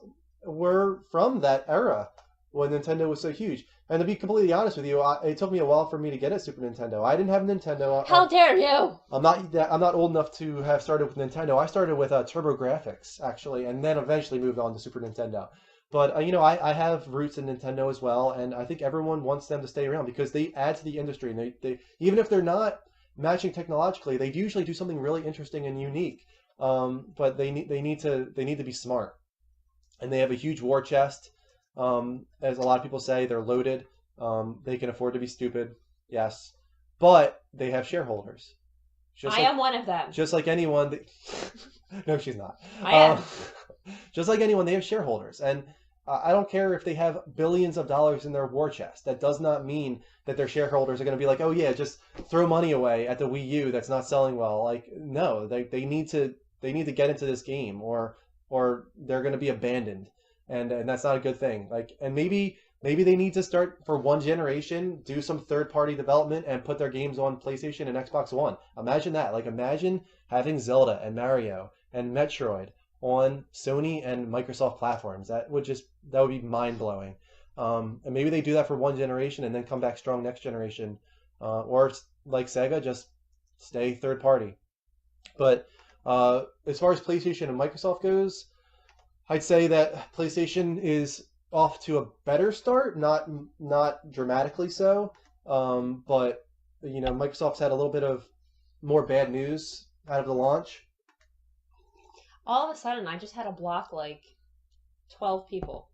were from that era when Nintendo was so huge. And to be completely honest with you, it took me a while for me to get a Super Nintendo. I didn't have a Nintendo. How dare you! I'm not old enough to have started with Nintendo. I started with TurboGrafx actually, and then eventually moved on to Super Nintendo. But I have roots in Nintendo as well, and I think everyone wants them to stay around because they add to the industry, and they even if they're not matching technologically, they usually do something really interesting and unique. But they need to be smart, and they have a huge war chest. As a lot of people say, they're loaded. They can afford to be stupid, yes, but they have shareholders. I am one of them. Just like anyone. No, she's not. I am. Just like anyone, they have shareholders, and I don't care if they have billions of dollars in their war chest. That does not mean that their shareholders are going to be like, oh yeah, just throw money away at the Wii U that's not selling well. Like, no, they need to get into this game, or they're going to be abandoned, and that's not a good thing. Like, and maybe they need to start for one generation, do some third-party development, and put their games on PlayStation and Xbox One. Imagine that. Like, imagine having Zelda and Mario and Metroid on Sony and Microsoft platforms. That would be mind-blowing. And maybe they do that for one generation and then come back strong next generation. Or like Sega, just stay third-party. But as far as PlayStation and Microsoft goes, I'd say that PlayStation is off to a better start, not dramatically so. But Microsoft's had a little bit of more bad news out of the launch. All of a sudden, I just had to block like 12 people.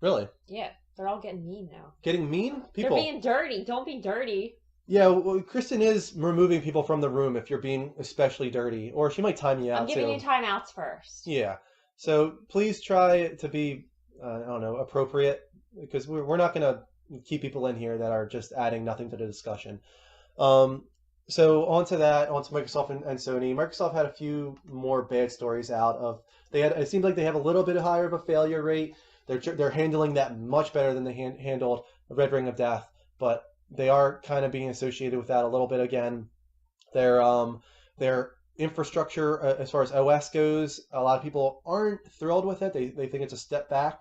Really? Yeah, they're all getting mean now. Getting mean? People. They're being dirty. Don't be dirty. Yeah, well, Kristen is removing people from the room if you're being especially dirty, or she might time you out I'm giving too. you timeouts first. Yeah. So please try to be, I don't know, appropriate, because we're not going to keep people in here that are just adding nothing to the discussion. So onto Microsoft and Sony. Microsoft had a few more bad stories out of. It seems like they have a little bit higher of a failure rate. They're handling that much better than they handled the Red Ring of Death, but they are kind of being associated with that a little bit again. Their infrastructure, as far as OS goes, a lot of people aren't thrilled with it. They think it's a step back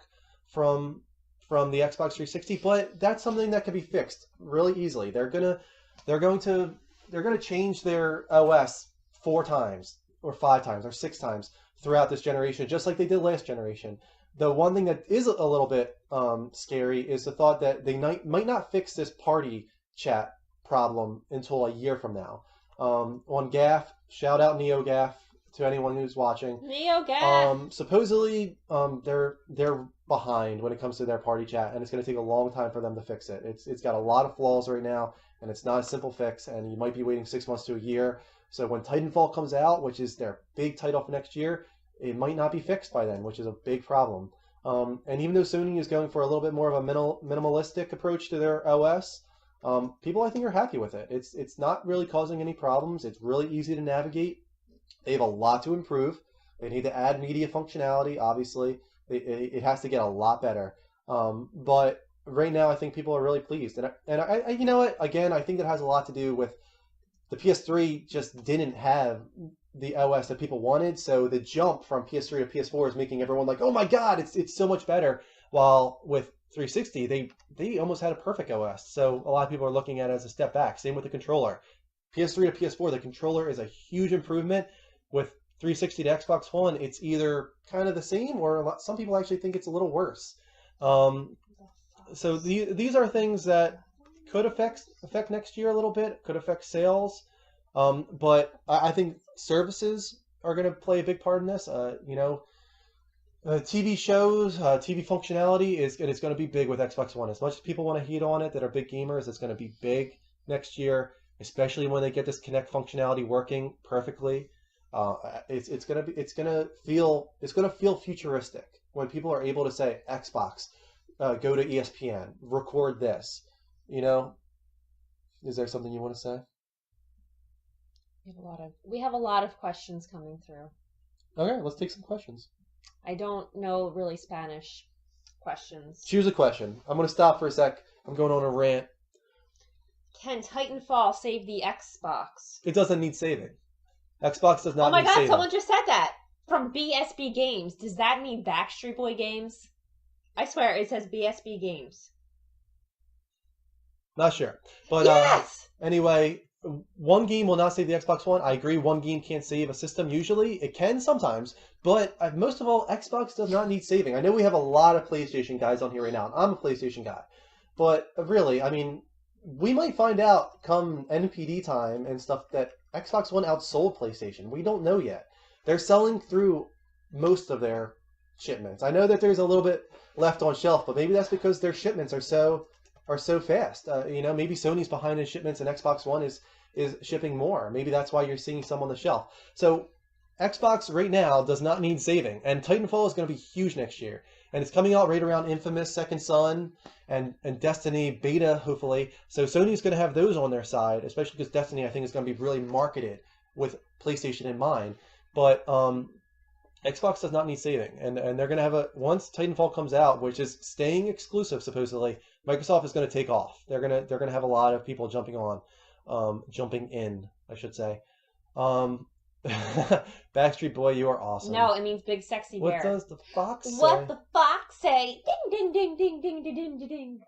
from the Xbox 360, but that's something that can be fixed really easily. They're going to change their OS 4 times or 5 times or 6 times throughout this generation, just like they did last generation. The one thing that is a little bit scary is the thought that they might not fix this party chat problem until a year from now. On GAF, shout out NeoGAF to anyone who's watching. NeoGAF. Supposedly, they're behind when it comes to their party chat, and it's going to take a long time for them to fix it. It's got a lot of flaws right now, and it's not a simple fix, and you might be waiting 6 months to a year. So when Titanfall comes out, which is their big title for next year, it might not be fixed by then, which is a big problem. And even though Sony is going for a little bit more of a minimalistic approach to their OS, people I think are happy with it. It's not really causing any problems. It's really easy to navigate. They have a lot to improve. They need to add media functionality, obviously. It has to get a lot better. But right now, I think people are really pleased. And I you know what? Again, I think that has a lot to do with the PS3 just didn't have the OS that people wanted. So the jump from PS3 to PS4 is making everyone like, oh my God, it's so much better. While with 360, they almost had a perfect OS. So a lot of people are looking at it as a step back. Same with the controller. PS3 to PS4, the controller is a huge improvement. With 360 to Xbox One, it's either kind of the same, or some people actually think it's a little worse. So these are things that could affect next year a little bit, could affect sales. But I think services are going to play a big part in this. TV shows, TV functionality is going to be big with Xbox One. As much as people want to hate on it that are big gamers, it's going to be big next year, especially when they get this Kinect functionality working perfectly. It's gonna feel futuristic when people are able to say Xbox, go to ESPN, record this. Is there something you want to say? We have a lot of questions coming through. Okay, let's take some questions. I don't know really Spanish questions. Choose a question. I'm going to stop for a sec. I'm going on a rant. Can Titanfall save the Xbox? It doesn't need saving. Xbox does not need saving. Oh my God, someone just said that! From BSB Games. Does that mean Backstreet Boy Games? I swear, it says BSB Games. Not sure. But yes! Anyway, one game will not save the Xbox One. I agree, one game can't save a system usually. It can sometimes, but most of all, Xbox does not need saving. I know we have a lot of PlayStation guys on here right now, and I'm a PlayStation guy. But really, I mean, we might find out come NPD time and stuff that Xbox One outsold PlayStation. We don't know yet. They're selling through most of their shipments. I know that there's a little bit left on shelf, but maybe that's because their shipments are so fast. Maybe Sony's behind in shipments and Xbox One is shipping more. Maybe that's why you're seeing some on the shelf. So Xbox right now does not need saving, and Titanfall is going to be huge next year. And it's coming out right around Infamous Second Son and Destiny beta, hopefully. So Sony's going to have those on their side, especially because Destiny, I think, is going to be really marketed with PlayStation in mind. But Xbox does not need saving. And they're going to have once Titanfall comes out, which is staying exclusive, supposedly, Microsoft is going to take off. They're going to have a lot of people jumping in, I should say. Backstreet Boy, you are awesome. No, it means big sexy bear. What does the fox say? What the fox say? Ding, ding, ding, ding, ding, ding, ding, ding.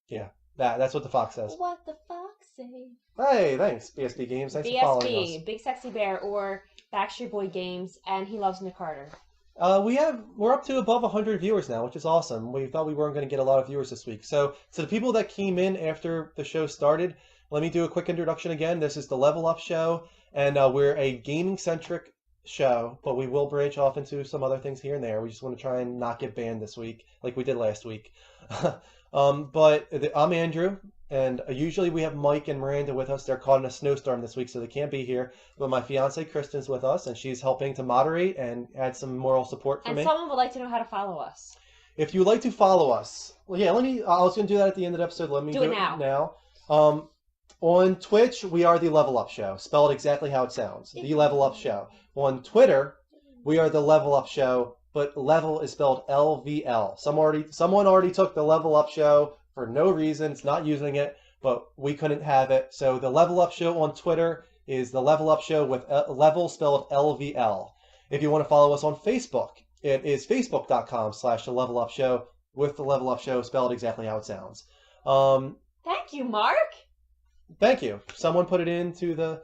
Yeah, that's what the fox says. What the fox say? Hey, thanks, BSB Games. Thanks for following us. BSB, Big Sexy Bear, or Backstreet Boy Games, and he loves Nick Carter. We're up to above 100 viewers now, which is awesome. We thought we weren't going to get a lot of viewers this week. So the people that came in after the show started, let me do a quick introduction again. This is the Level Up Show, And we're a gaming-centric show, but we will branch off into some other things here and there. We just want to try and not get banned this week, like we did last week. I'm Andrew, and usually we have Mike and Miranda with us. They're caught in a snowstorm this week, so they can't be here. But my fiance Kristen's with us, and she's helping to moderate and add some moral support for And me. someone would like to know how to follow us. If you'd like to follow us, well, yeah, I was going to do that at the end of the episode. Let me Do it now. On Twitch, we are the Level Up Show, spelled exactly how it sounds. The Level Up Show. On Twitter, we are the Level Up Show, but level is spelled LVL. Someone already took the Level Up Show for no reason. It's not using it, but we couldn't have it. So the Level Up Show on Twitter is the Level Up Show with level spelled LVL. If you want to follow us on Facebook, it is facebook.com/the Level Up Show with the Level Up Show spelled exactly how it sounds. Thank you, Mark. Thank you. Someone put it into the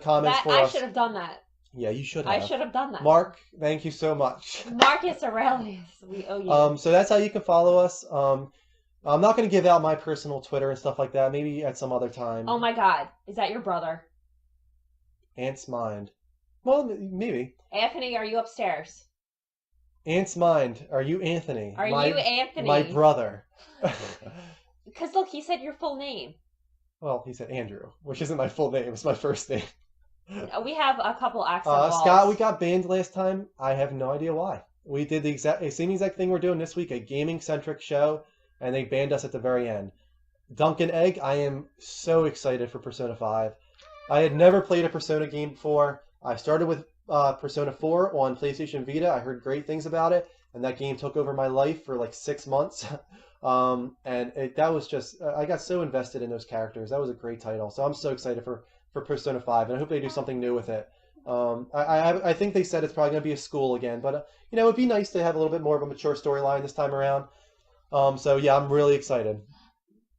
comments for I us. should have done that. Yeah, you should have. I should have done that. Mark, thank you so much. Marcus Aurelius, we owe you. So that's how you can follow us. I'm not going to give out my personal Twitter and stuff like that. Maybe at some other time. Oh my God, is that your brother? Aunt's Mind. Well, maybe. Anthony, are you upstairs? Aunt's Mind. Are you Anthony? Are you Anthony? My brother. Because look, he said your full name. Well, he said Andrew, which isn't my full name. It's my first name. We have a couple accent balls. Scott, we got banned last time. I have no idea why. We did the same exact thing we're doing this week, a gaming-centric show, and they banned us at the very end. Duncan Egg, I am so excited for Persona 5. I had never played a Persona game before. I started with Persona 4 on PlayStation Vita. I heard great things about it, and that game took over my life for like 6 months. That was just, I got so invested in those characters. That was a great title. So I'm so excited for Persona 5, and I hope they do something new with it. I think they said it's probably going to be a school again, but it'd be nice to have a little bit more of a mature storyline this time around. So yeah, I'm really excited.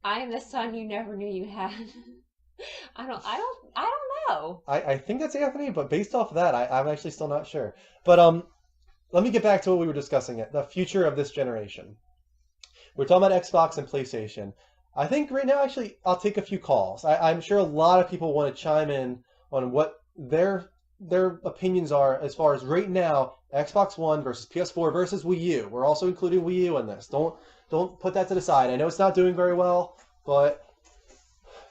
I am the son you never knew you had. I don't know. I think that's Anthony, but based off of that, I'm actually still not sure. But let me get back to what we were discussing, the future of this generation. We're talking about Xbox and PlayStation. I think right now, actually, I'll take a few calls. I'm sure a lot of people want to chime in on what their opinions are as far as right now, Xbox One versus PS4 versus Wii U. We're also including Wii U in this. Don't put that to the side. I know it's not doing very well, but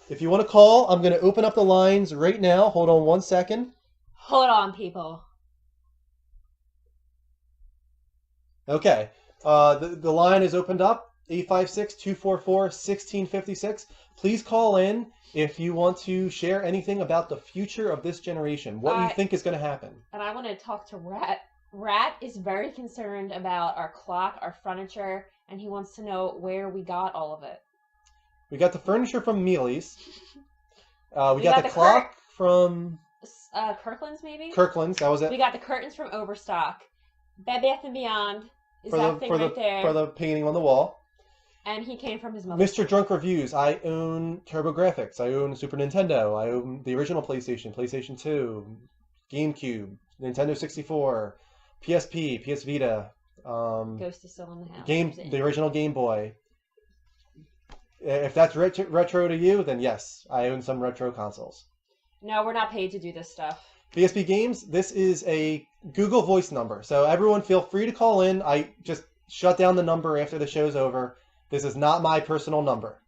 if you want to call, I'm going to open up the lines right now. Hold on 1 second. Hold on, people. Okay. The line is opened up. 856-244-1656. Please call in if you want to share anything about the future of this generation. What you think is going to happen. And I want to talk to Rat. Rat is very concerned about our clock, our furniture, and he wants to know where we got all of it. We got the furniture from Mealy's. We got the clock from... Kirkland's, maybe? Kirkland's, that was it. We got the curtains from Overstock. Bed Bath & Beyond is that thing right there. For the painting on the wall. And he came from his mother. Mr. Drunk Reviews. I own TurboGrafx. I own Super Nintendo. I own the original PlayStation, PlayStation 2, GameCube, Nintendo 64, PSP, PS Vita. Ghost is still in the house. The original Game Boy. If that's retro to you, then yes, I own some retro consoles. No, we're not paid to do this stuff. BSB Games, this is a Google Voice number. So everyone feel free to call in. I just shut down the number after the show's over. This is not my personal number.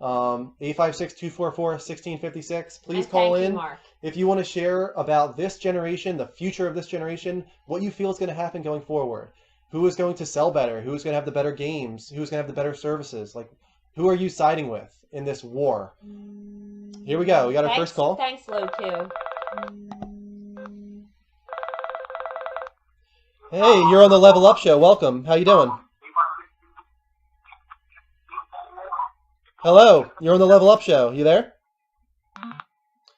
856-244-1656. Please call in. Mark. If you want to share about this generation, the future of this generation, what you feel is going to happen going forward. Who is going to sell better? Who's going to have the better games? Who's going to have the better services? Like, who are you siding with in this war? Here we go. We got our first call. Thanks, Load 2. Hey, you're on the Level Up Show. Welcome. How you doing? Hello, you're on the Level Up Show. You there?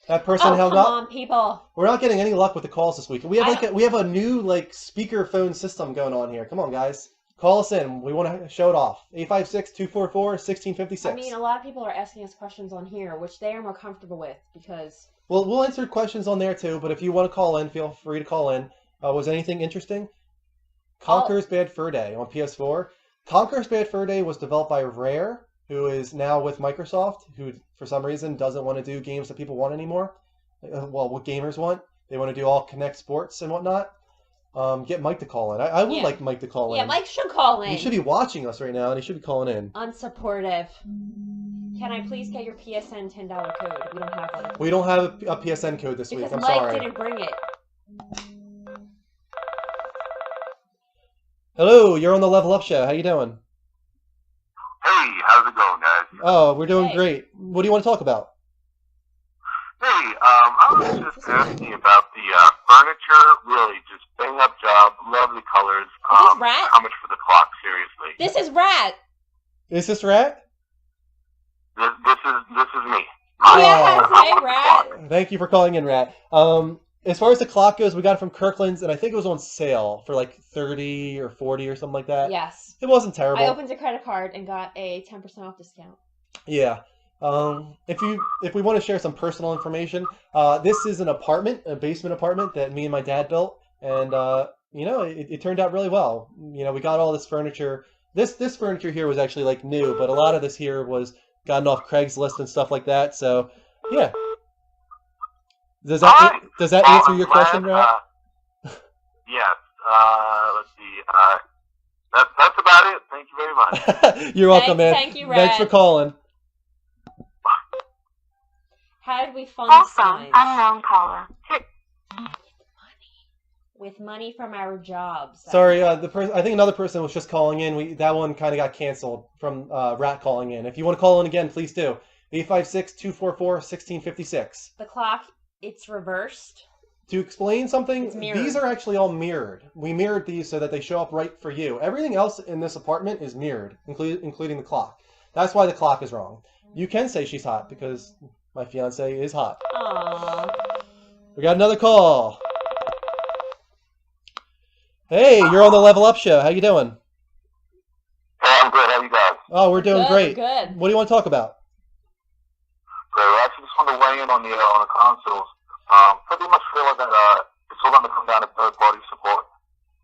That person held up. Come on, people. We're not getting any luck with the calls this week. We have a new speaker phone system going on here. Come on, guys. Call us in. We want to show it off. 856-244-1656. I mean, a lot of people are asking us questions on here, which they are more comfortable with because... Well, we'll answer questions on there too, but if you want to call in, feel free to call in. Was anything interesting? Conker's Bad Fur Day on PS4. Conker's Bad Fur Day was developed by Rare, who is now with Microsoft, who for some reason doesn't want to do games that people want anymore. well, what gamers want. They want to do all Connect Sports and whatnot. Get Mike to call in. I would Yeah. like Mike to call in. Yeah, Mike should call in. He should be watching us right now, and he should be calling in. Unsupportive. Can I please get your PSN $10 code? We don't have one. We don't have a PSN code this week. Because I'm Mike sorry. didn't bring it. Hello, you're on the Level Up Show. How you doing? Hey, how's it going, guys? Oh, we're doing Hey. great. What do you want to talk about? Hey, I was just asking about the furniture. Really, just bang up job, lovely colors. this Rat? How much for the clock? Seriously, This is Rat. Is this Rat? this is me. Yes, Oh. hey, Rat. Thank you for calling in, Rat. As far as the clock goes, we got it from Kirkland's, and I think it was on sale for like 30 or 40 or something like that. Yes. It wasn't terrible. I opened a credit card and got a 10% off discount. Yeah. If we want to share some personal information, this is an apartment, a basement apartment that me and my dad built, and it turned out really well. We got all this furniture. This furniture here was actually like new, but a lot of this here was gotten off Craigslist and stuff like that. So, yeah. Does that answer your question, Rat? Yes. Let's see. That's about it. Thank you very much. You're welcome, man. Thank you, Thanks for Rat. calling. How did we fund Call from signs? unknown caller. With money from our jobs. Sorry, I think another person was just calling in. That one kind of got canceled from Rat calling in. If you want to call in again, please do. 856-244-1656. The clock, it's reversed. To explain something, It's mirrored. these are actually all mirrored. We mirrored these so that they show up right for you. Everything else in this apartment is mirrored, including the clock. That's why the clock is wrong. You can say she's hot because my fiance is hot. Aww. We got another call. Hey, you're on the Level Up Show. How you doing? Hey, I'm good. How you guys? Oh, we're doing Good, great. good. What do you want to talk about? So I actually just want to weigh in on the consoles. Pretty much feel like that it's all going to come down to third party support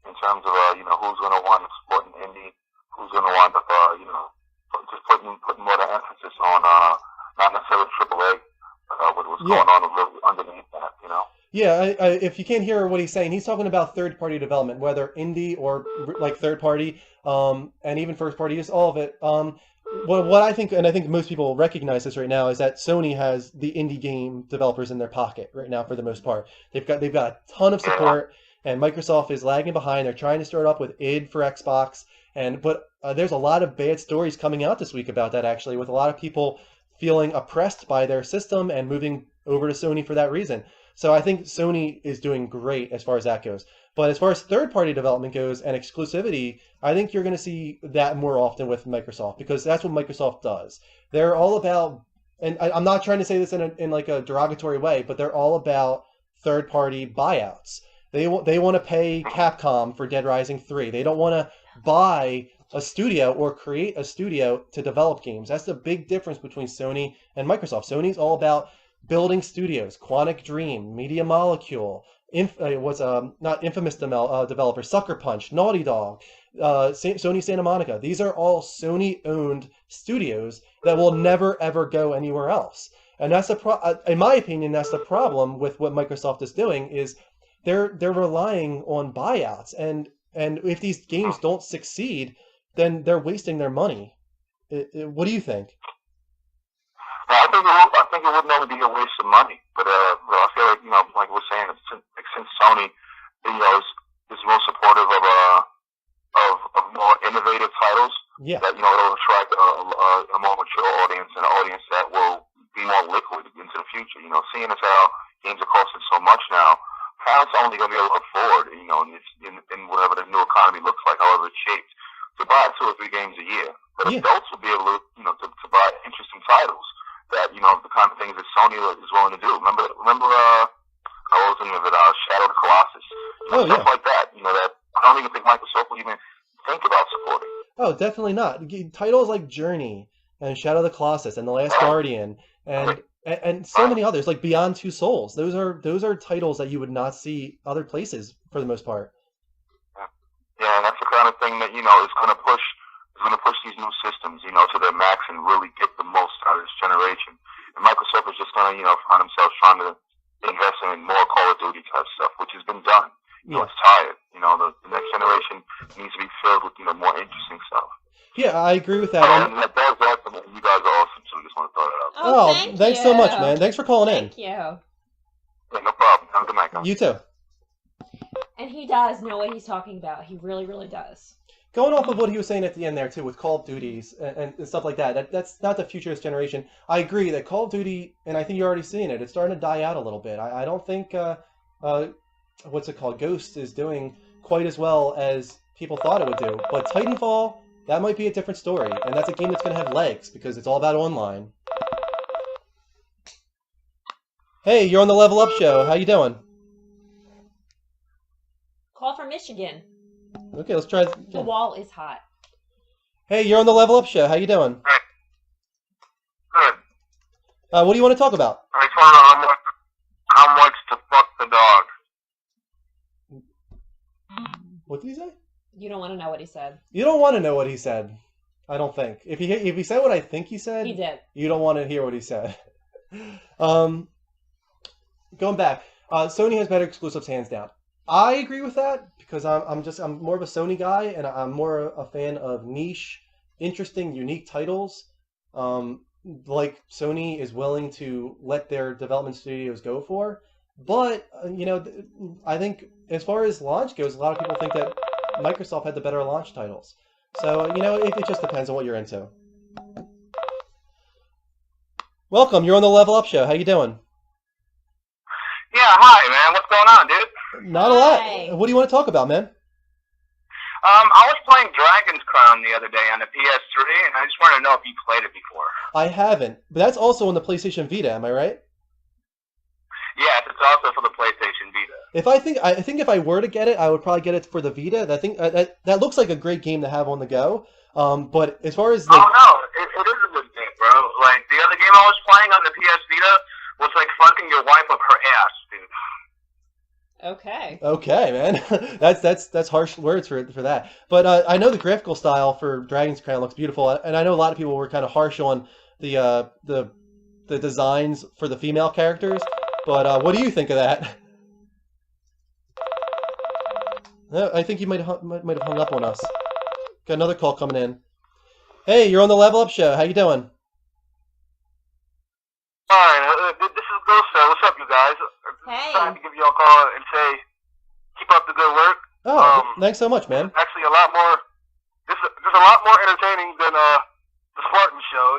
in terms of who's going to wind up supporting indie, who's going to wind up just putting more of the emphasis on not necessarily AAA, with what's Yeah. going on underneath that. Yeah, if you can't hear what he's saying, he's talking about third-party development, whether indie or like third-party, and even first-party, just all of it. What I think, and I think most people recognize this right now, is that Sony has the indie game developers in their pocket right now for the most part. They've got a ton of support, and Microsoft is lagging behind. They're trying to start up with id for Xbox, but there's a lot of bad stories coming out this week about that actually, with a lot of people feeling oppressed by their system and moving over to Sony for that reason. So I think Sony is doing great as far as that goes. But as far as third-party development goes and exclusivity, I think you're going to see that more often with Microsoft because that's what Microsoft does. They're all about, and I'm not trying to say this in like a derogatory way, but they're all about third-party buyouts. They want to pay Capcom for Dead Rising 3. They don't want to buy a studio or create a studio to develop games. That's the big difference between Sony and Microsoft. Sony's all about building studios, Quantic Dream, Media Molecule, not Infamous developer, Sucker Punch, Naughty Dog, Sony Santa Monica. These are all Sony-owned studios that will never ever go anywhere else. And that's in my opinion, that's the problem with what Microsoft is doing is they're relying on buyouts, and if these games don't succeed, then they're wasting their money. What do you think? I think it wouldn't only be a waste of money, but I feel like like we're saying, since Sony, is more supportive of more innovative titles, Yeah. that it'll attract a more mature audience and an audience that will be more liquid into the future. Seeing as how games are costing so much now, parents are only going to be able to afford, in whatever the new economy looks like, however it's shaped, to buy 2 or 3 games a year. But Yeah. adults will be able to buy interesting titles. That the kind of things that Sony is willing to do. Remember, I was thinking of it, Shadow of the Colossus, stuff like that. That I don't even think Microsoft would even think about supporting. Oh, definitely not. Titles like Journey and Shadow of the Colossus and The Last Guardian and so many others like Beyond Two Souls. Those are titles that you would not see other places for the most part. Yeah, and that's the kind of thing that is going to push. Is going to push these new systems, to their max and really get the most out of this generation. And Microsoft is just going to, find themselves trying to investing in more Call of Duty type stuff, which has been done. Yeah. It's tired. The next generation needs to be filled with more interesting stuff. Yeah, I agree with that. And that's awesome. And you guys are awesome too. Just want to throw that out. Oh, thanks so much, man. Thanks for calling in. Thank you. Yeah, no problem. Have a good night, guys. You too. And he does know what he's talking about. He really, really does. Going off of what he was saying at the end there too, with Call of Duties and stuff like that's not the futurist generation. I agree that Call of Duty, and I think you're already seeing it. It's starting to die out a little bit. I don't think what's it called, Ghost is doing quite as well as people thought it would do. But Titanfall, that might be a different story, and that's a game that's going to have legs because it's all about online. Hey, you're on the Level Up Show. How you doing? Call from Michigan. Okay, let's try. The wall is hot. Hey, you're on the Level Up Show. How you doing? Good. What do you want to talk about? I just want to know how much to fuck the dog. What did he say? You don't want to know what he said. You don't want to know what he said. I don't think. If he said what I think he said, He did. you don't want to hear what he said. Going back, Sony has better exclusives hands down. I agree with that because I'm more of a Sony guy and I'm more a fan of niche, interesting, unique titles. Like Sony is willing to let their development studios go for. But I think as far as launch goes, a lot of people think that Microsoft had the better launch titles. So it just depends on what you're into. Welcome, you're on the Level Up Show. How you doing? Yeah, hi, man. What's going on, dude? Not a Hi. lot. What do you want to talk about, man? I was playing Dragon's Crown the other day on the PS3, and I just wanted to know if you played it before. I haven't, but that's also on the PlayStation Vita. Am I right? Yes, it's also for the PlayStation Vita. I think if I were to get it, I would probably get it for the Vita. I think that looks like a great game to have on the go. But as far as Oh no, it is a good game, bro. Like the other game I was playing on the PS Vita was like fucking your wife up her ass, dude. Okay, man, that's harsh words for that. But I know the graphical style for Dragon's Crown looks beautiful, and I know a lot of people were kind of harsh on the designs for the female characters. But what do you think of that? I think you might have hung up on us. Got another call coming in. Hey, you're on the Level Up Show. How you doing? Alright, this is Ghost. What's up, you guys? Hey. I'm trying to give you a call and say, keep up the good work. Oh, thanks so much, man. Actually, a lot more. This is a lot more entertaining than the Spartan show.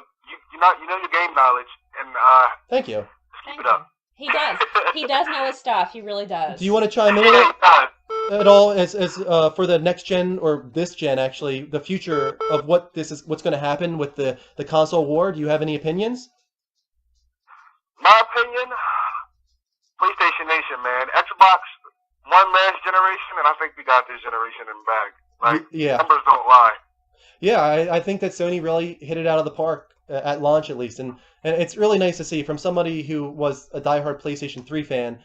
You know your game knowledge, and Thank you. keep it up. He does. He does know his stuff. He really does. Do you want to chime in at all as for the next gen or this gen actually, the future of what's going to happen with the console war? Do you have any opinions? My opinion, PlayStation Nation, man. Xbox won last generation, and I think we got this generation in bag. Like, Yeah. numbers don't lie. Yeah, I think that Sony really hit it out of the park at launch, at least, and it's really nice to see from somebody who was a diehard PlayStation 3 fan,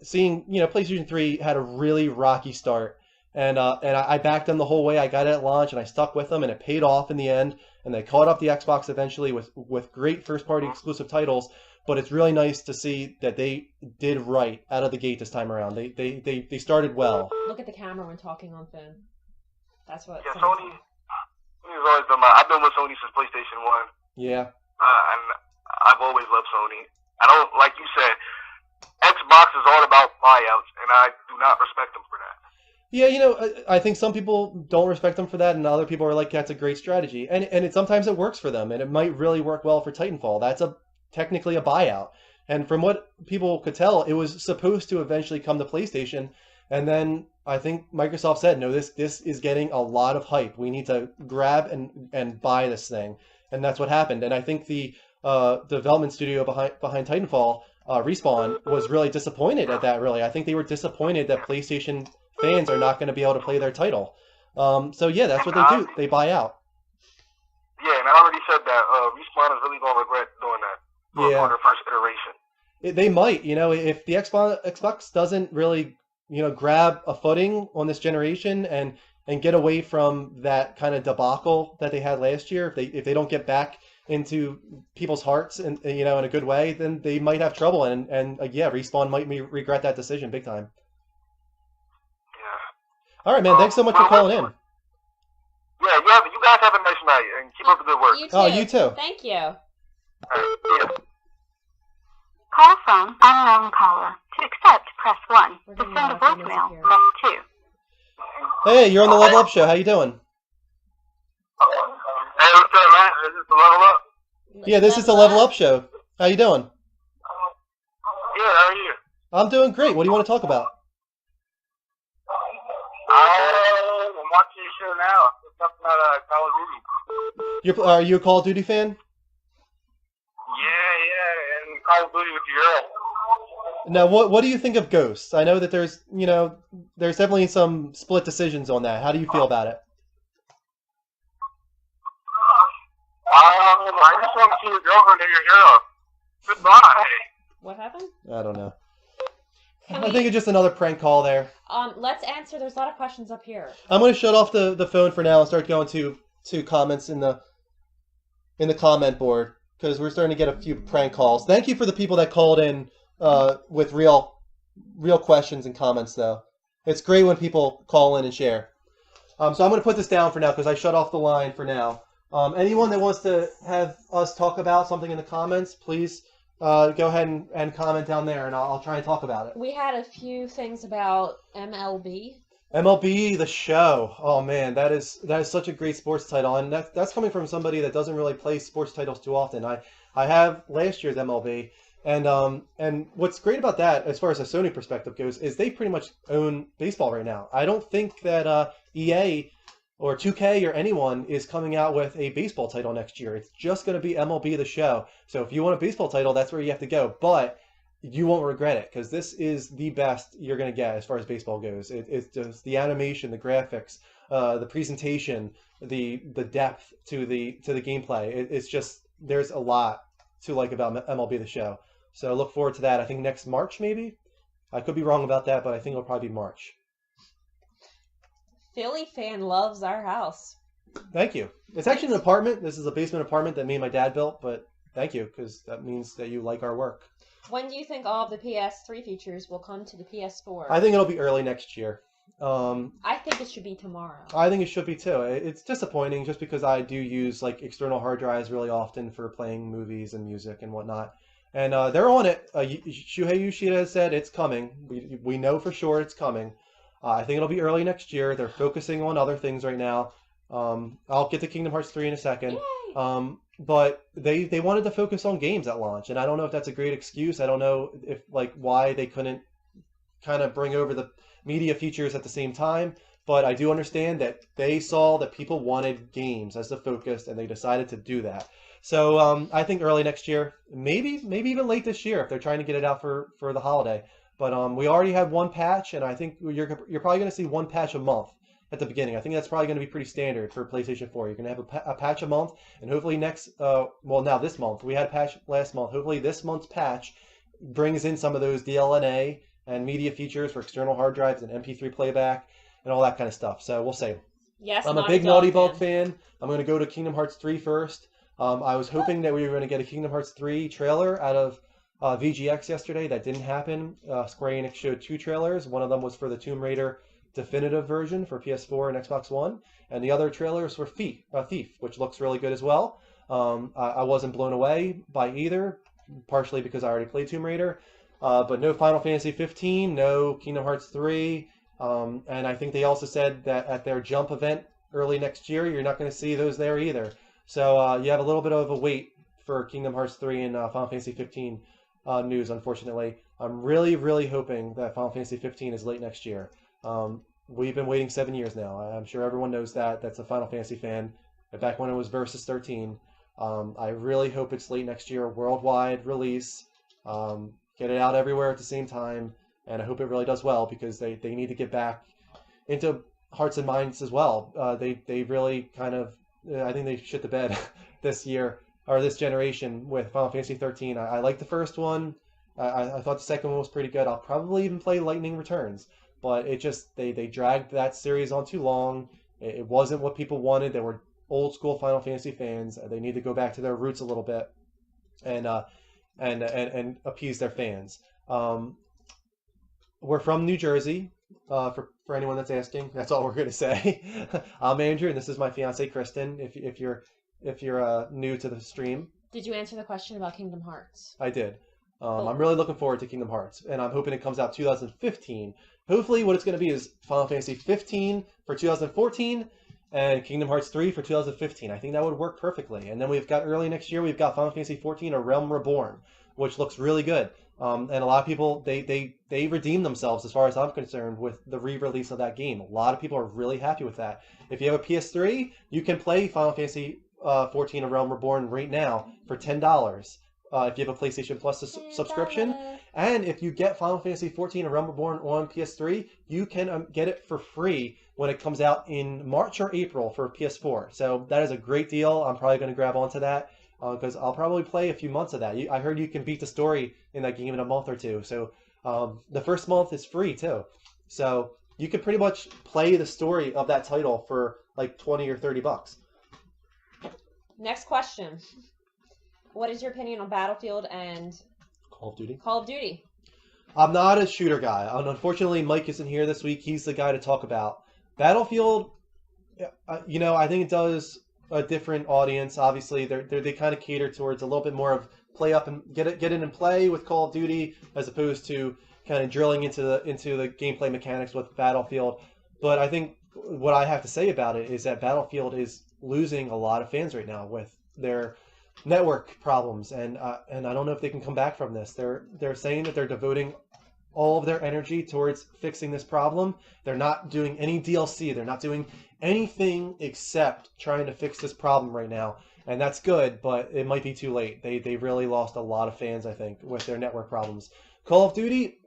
seeing PlayStation 3 had a really rocky start, and I backed them the whole way. I got it at launch, and I stuck with them, and it paid off in the end. And they caught up the Xbox eventually with great first-party exclusive titles. But it's really nice to see that they did right out of the gate this time around. They started well. Look at the camera when talking on phone. That's what. Yeah, Sony's always been I've been with Sony since PlayStation 1. Yeah. And I've always loved Sony. I don't, like you said, Xbox is all about buyouts, and I do not respect them for that. Yeah, I think some people don't respect them for that, and other people are like, that's a great strategy. And sometimes it works for them, and it might really work well for Titanfall. That's technically a buyout. And from what people could tell, it was supposed to eventually come to PlayStation. And then I think Microsoft said, no, this is getting a lot of hype. We need to grab and buy this thing. And that's what happened. And I think the development studio behind Titanfall, Respawn, was really disappointed at that, really. I think they were disappointed that PlayStation fans are not going to be able to play their title. So yeah, that's what they do. They buy out. Yeah, and I already said that Respawn is really going to regret doing that for their first iteration. They might, if the Xbox doesn't really, grab a footing on this generation and get away from that kind of debacle that they had last year, if they don't get back into people's hearts and in a good way, then they might have trouble. And yeah, Respawn might regret that decision big time. Yeah. All right, man. Thanks so much for calling in. Yeah, you guys have a nice night and keep up the good work. You too. Oh, you too. Thank you. All right, yeah. Call from unknown caller. To accept, press 1. We're To getting send a a lot of voicemail, here. press 2. Hey, you're on the Level Up Show. How you doing? Hey, what's up, man? Is this the Level Up? Yeah, this is the Level Up Show. How you doing? Yeah, how are you? I'm doing great. What do you want to talk about? I'm watching your show now. It's talking about Call of Duty. Are you a Call of Duty fan? Yeah, and Call of Duty with your girl. Now, what do you think of Ghosts? I know that there's definitely some split decisions on that. How do you feel about it? I just want to see your girlfriend and your hero. Goodbye. What happened? I don't know. Can I we- think it's just another prank call there. Let's answer. There's a lot of questions up here. I'm going to shut off the phone for now and start going to comments in the comment board because we're starting to get a few prank calls. Thank you for the people that called in with real questions and comments, though. It's great when people call in and share. So I'm going to put this down for now because I shut off the line for now. Anyone that wants to have us talk about something in the comments, please go ahead and comment down there, and I'll try and talk about it. We had a few things about MLB. MLB The Show. Oh man, that is such a great sports title, and that's coming from somebody that doesn't really play sports titles too often. I have last year's MLB, and what's great about that, as far as a Sony perspective goes, is they pretty much own baseball right now. I don't think that EA or 2K or anyone is coming out with a baseball title next year. It's just going to be MLB The Show. So if you want a baseball title, that's where you have to go. But you won't regret it because this is the best you're going to get as far as baseball goes. It's just the animation, the graphics, the presentation, the depth to the gameplay. It's just there's a lot to like about MLB The Show. So look forward to that. I think next March maybe. I could be wrong about that, but I think it'll probably be March. Philly fan loves our house. Thank you. It's actually an apartment. This is a basement apartment that me and my dad built, but thank you because that means that you like our work. When do you think all of the PS3 features will come to the PS4? I think it'll be early next year. I think it should be tomorrow. I think it should be too. It's disappointing just because I do use like external hard drives really often for playing movies and music and whatnot. And they're on it. Shuhei Yoshida has said it's coming. We know for sure it's coming. I think it'll be early next year. They're focusing on other things right now. I'll get to Kingdom Hearts 3 in a second. But they wanted to focus on games at launch, and I don't know if that's a great excuse. I don't know if why they couldn't kind of bring over the media features at the same time. But I do understand that they saw that people wanted games as the focus, and they decided to do that. So I think early next year, maybe even late this year if they're trying to get it out for the holiday. But we already have one patch, and I think you're probably going to see one patch a month at the beginning. I think that's probably going to be pretty standard for PlayStation 4. You're going to have a patch a month, and hopefully now this month. We had a patch last month. Hopefully this month's patch brings in some of those DLNA and media features for external hard drives and MP3 playback and all that kind of stuff. So we'll see. Yes, I'm a big Naughty Dog fan. I'm going to go to Kingdom Hearts 3 first. I was hoping that we were going to get a Kingdom Hearts 3 trailer out of VGX yesterday. That didn't happen. Square Enix showed 2 trailers. One of them was for the Tomb Raider definitive version for PS4 and Xbox One, and the other trailers were Thief, which looks really good as well. I wasn't blown away by either, partially because I already played Tomb Raider, but no Final Fantasy 15, no Kingdom Hearts 3, and I think they also said that at their Jump event early next year, you're not going to see those there either. So you have a little bit of a wait for Kingdom Hearts 3 and Final Fantasy 15 news, unfortunately. I'm really, really hoping that Final Fantasy 15 is late next year. We've been waiting 7 years now. I'm sure everyone knows that. That's a Final Fantasy fan. Back when it was Versus 13. I really hope it's late next year, worldwide release. Get it out everywhere at the same time. And I hope it really does well because they need to get back into hearts and minds as well. They really kind of, I think they shit the bed this year, or this generation with Final Fantasy 13. I like the first one. I thought the second one was pretty good. I'll probably even play Lightning Returns. But it just, they dragged that series on too long. It wasn't what people wanted. There were old school Final Fantasy fans. They need to go back to their roots a little bit and appease their fans. We're from New Jersey. For anyone that's asking, that's all we're going to say. I'm Andrew, and this is my fiance Kristen. If you're new to the stream, Did you answer the question about Kingdom Hearts? I did. I'm really looking forward to Kingdom Hearts, and I'm hoping it comes out 2015. Hopefully, what it's going to be is Final Fantasy 15 for 2014 and Kingdom Hearts 3 for 2015. I think that would work perfectly. And then we've got early next year, we've got Final Fantasy 14: A Realm Reborn, which looks really good. And a lot of people, they redeemed themselves as far as I'm concerned with the re-release of that game. A lot of people are really happy with that. If you have a PS3, you can play Final Fantasy 14: A Realm Reborn right now for $10. If you have a PlayStation Plus subscription. And if you get Final Fantasy 14: A Realm Reborn on PS3, you can get it for free when it comes out in March or April for PS4. So that is a great deal. I'm probably going to grab onto that because I'll probably play a few months of that. I heard you can beat the story in that game in a month or two. So the first month is free too. So you can pretty much play the story of that title for like $20 or $30. Next question. What is your opinion on Battlefield and Call of Duty? Call of Duty? I'm not a shooter guy. Unfortunately, Mike isn't here this week. He's the guy to talk about. Battlefield, I think it does a different audience. Obviously, they kind of cater towards a little bit more of play up and get in and play with Call of Duty as opposed to kind of drilling into the gameplay mechanics with Battlefield. But I think what I have to say about it is that Battlefield is losing a lot of fans right now with their network problems, and I don't know if they can come back from this. They're saying that they're devoting all of their energy towards fixing this problem. They're not doing any DLC. They're not doing anything except trying to fix this problem right now, and that's good, but it might be too late. They really lost a lot of fans, I think, with their network problems. Call of Duty,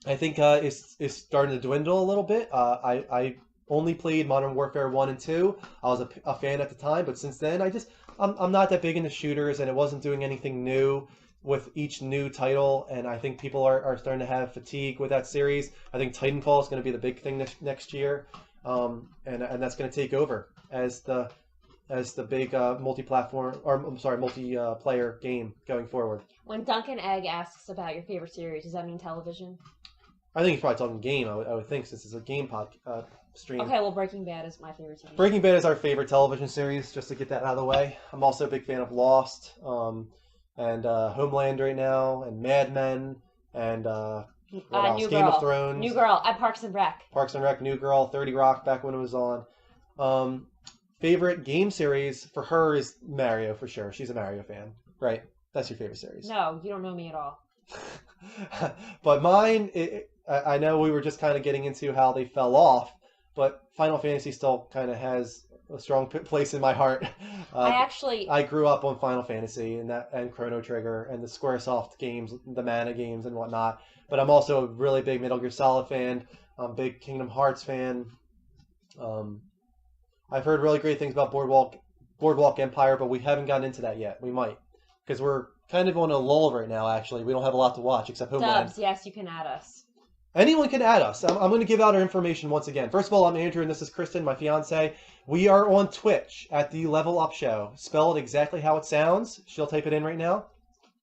I think, is starting to dwindle a little bit. I only played Modern Warfare 1 and 2. I was a fan at the time, but since then, I'm not that big into shooters, and it wasn't doing anything new with each new title, and I think people are starting to have fatigue with that series. I think Titanfall is going to be the big thing next year, and that's going to take over as the big multiplayer game going forward. When Duncan Egg asks about your favorite series, does that mean television? I think he's probably talking game. I would think, since it's a game stream. Okay, well, Breaking Bad is my favorite TV. Breaking Bad is our favorite television series, just to get that out of the way. I'm also a big fan of Lost, and Homeland right now, and Mad Men, and New Game Girl. of Thrones. New Girl. Parks and Rec. Parks and Rec, New Girl, 30 Rock back when it was on. Favorite game series for her is Mario, for sure. She's a Mario fan, right? That's your favorite series. No, you don't know me at all. But mine, I know we were just kind of getting into how they fell off, but Final Fantasy still kind of has a strong place in my heart. I grew up on Final Fantasy and Chrono Trigger and the SquareSoft games, the Mana games and whatnot. But I'm also a really big Metal Gear Solid fan. I'm a big Kingdom Hearts fan. I've heard really great things about Boardwalk Empire, but we haven't gotten into that yet. We might, because we're kind of on a lull right now. Actually, we don't have a lot to watch except Homeland. Dubs, yes, you can add us. Anyone can add us. I'm going to give out our information once again. First of all, I'm Andrew, and this is Kristen, my fiance. We are on Twitch at the Level Up Show. Spelled exactly how it sounds. She'll type it in right now.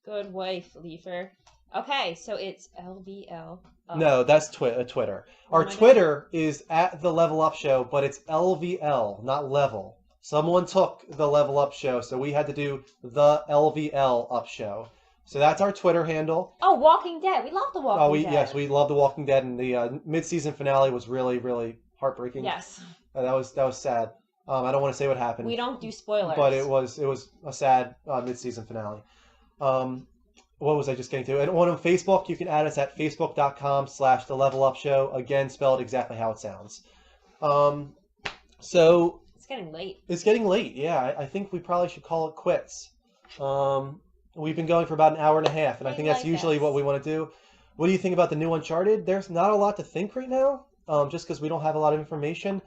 Good wife, Leifer. Okay, so it's LVL. No, that's Twitter. Our Twitter is at the Level Up Show, but it's LVL, not level. Someone took the Level Up Show, so we had to do the LVL Up Show. So that's our Twitter handle. Oh, Walking Dead. We love the Walking Dead. Yes, we love the Walking Dead, and the mid-season finale was really, really heartbreaking. Yes. That was sad. I don't want to say what happened. We don't do spoilers. But it was a sad mid-season finale. What was I just getting to? And on Facebook, you can add us at facebook.com/thelevelupshow. Again, spelled exactly how it sounds. So it's getting late. It's getting late. Yeah, I think we probably should call it quits. We've been going for about an hour and a half, and I think that's usually what we want to do. What do you think about the new Uncharted? There's not a lot to think right now, just because we don't have a lot of information.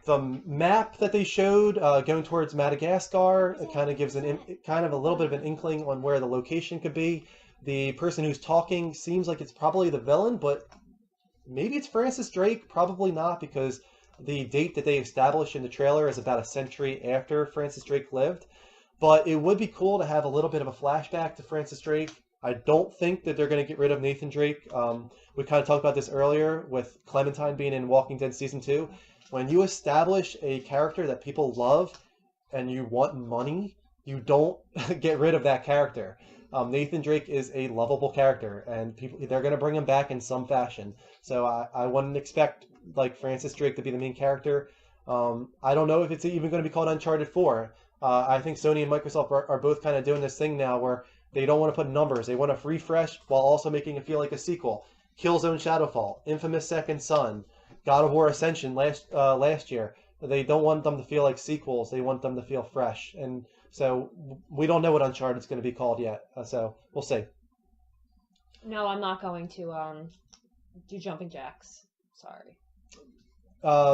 The map that they showed going towards Madagascar, it kind of gives a little bit of an inkling on where the location could be. The person who's talking seems like it's probably the villain, but maybe it's Francis Drake. Probably not, because the date that they established in the trailer is about a century after Francis Drake lived. But it would be cool to have a little bit of a flashback to Francis Drake. I don't think that they're going to get rid of Nathan Drake. We kind of talked about this earlier with Clementine being in Walking Dead Season 2. When you establish a character that people love and you want money, you don't get rid of that character. Nathan Drake is a lovable character, and they're going to bring him back in some fashion. So I wouldn't expect like Francis Drake to be the main character. I don't know if it's even going to be called Uncharted 4. I think Sony and Microsoft are both kind of doing this thing now where they don't want to put numbers. They want to refresh while also making it feel like a sequel. Killzone Shadowfall, Infamous Second Son, God of War Ascension last year. They don't want them to feel like sequels. They want them to feel fresh. And so we don't know what Uncharted's going to be called yet. So we'll see. No, I'm not going to do jumping jacks. Sorry.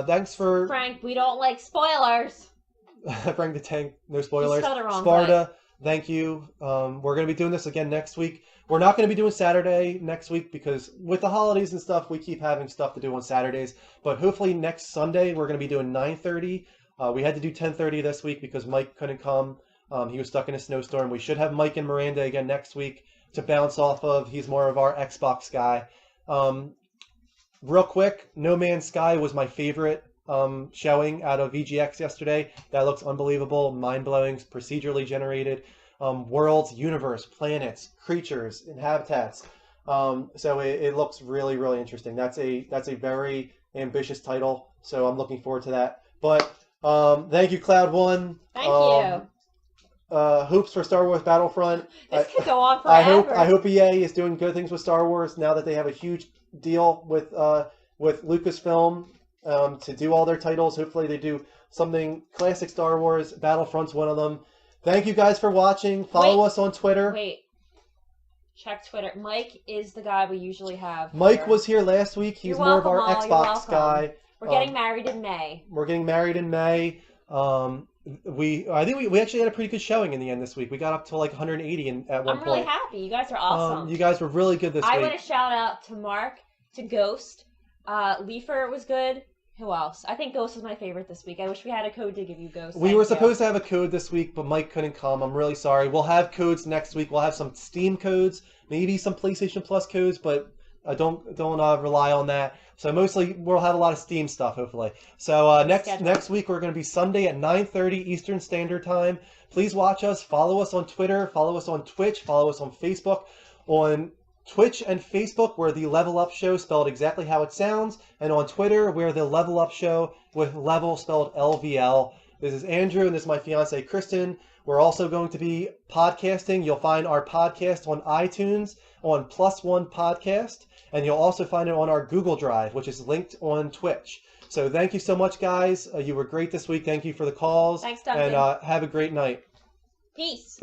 Thanks for... Frank, we don't like spoilers. Frank the Tank, no spoilers. You spelled it wrong, Sparta, thank you. We're going to be doing this again next week. We're not going to be doing Saturday next week because with the holidays and stuff, we keep having stuff to do on Saturdays. But hopefully next Sunday, we're going to be doing 9:30. We had to do 10:30 this week because Mike couldn't come. He was stuck in a snowstorm. We should have Mike and Miranda again next week to bounce off of. He's more of our Xbox guy. Real quick, No Man's Sky was my favorite showing out of VGX yesterday. That looks unbelievable, mind-blowing, procedurally generated. Worlds, universe, planets, creatures, and habitats. So it looks really, really interesting. That's a very ambitious title, so I'm looking forward to that. But thank you, Cloud One. Thank you. Hoops for Star Wars Battlefront. This could go on forever. I hope EA is doing good things with Star Wars now that they have a huge deal with Lucasfilm to do all their titles. Hopefully they do something classic Star Wars. Battlefront's one of them. Thank you guys for watching. Follow us on Twitter. Wait. Check Twitter. Mike is the guy we usually have. Mike was here last week. He's more of our Xbox guy. We're getting married in May. I think we actually had a pretty good showing in the end this week. We got up to like 180 at one point. I'm really happy. You guys are awesome. You guys were really good this week. I want to shout out to Mark, to Ghost. Leifer was good. Who else? I think Ghost was my favorite this week. I wish we had a code to give you, Ghost. We were supposed to have a code this week, but Mike couldn't come. I'm really sorry. We'll have codes next week. We'll have some Steam codes, maybe some PlayStation Plus codes, but I don't rely on that. So mostly we'll have a lot of Steam stuff, hopefully. So next week we're going to be Sunday at 9:30 Eastern Standard Time. Please watch us. Follow us on Twitter. Follow us on Twitch. Follow us on Facebook. On Twitch and Facebook, we're the Level Up Show, spelled exactly how it sounds. And on Twitter, we're the Level Up Show with level spelled LVL. This is Andrew, and this is my fiance, Kristen. We're also going to be podcasting. You'll find our podcast on iTunes, on Plus One Podcast, and you'll also find it on our Google Drive, which is linked on Twitch. So thank you so much, guys. You were great this week. Thank you for the calls. Thanks, Duncan. And have a great night. Peace.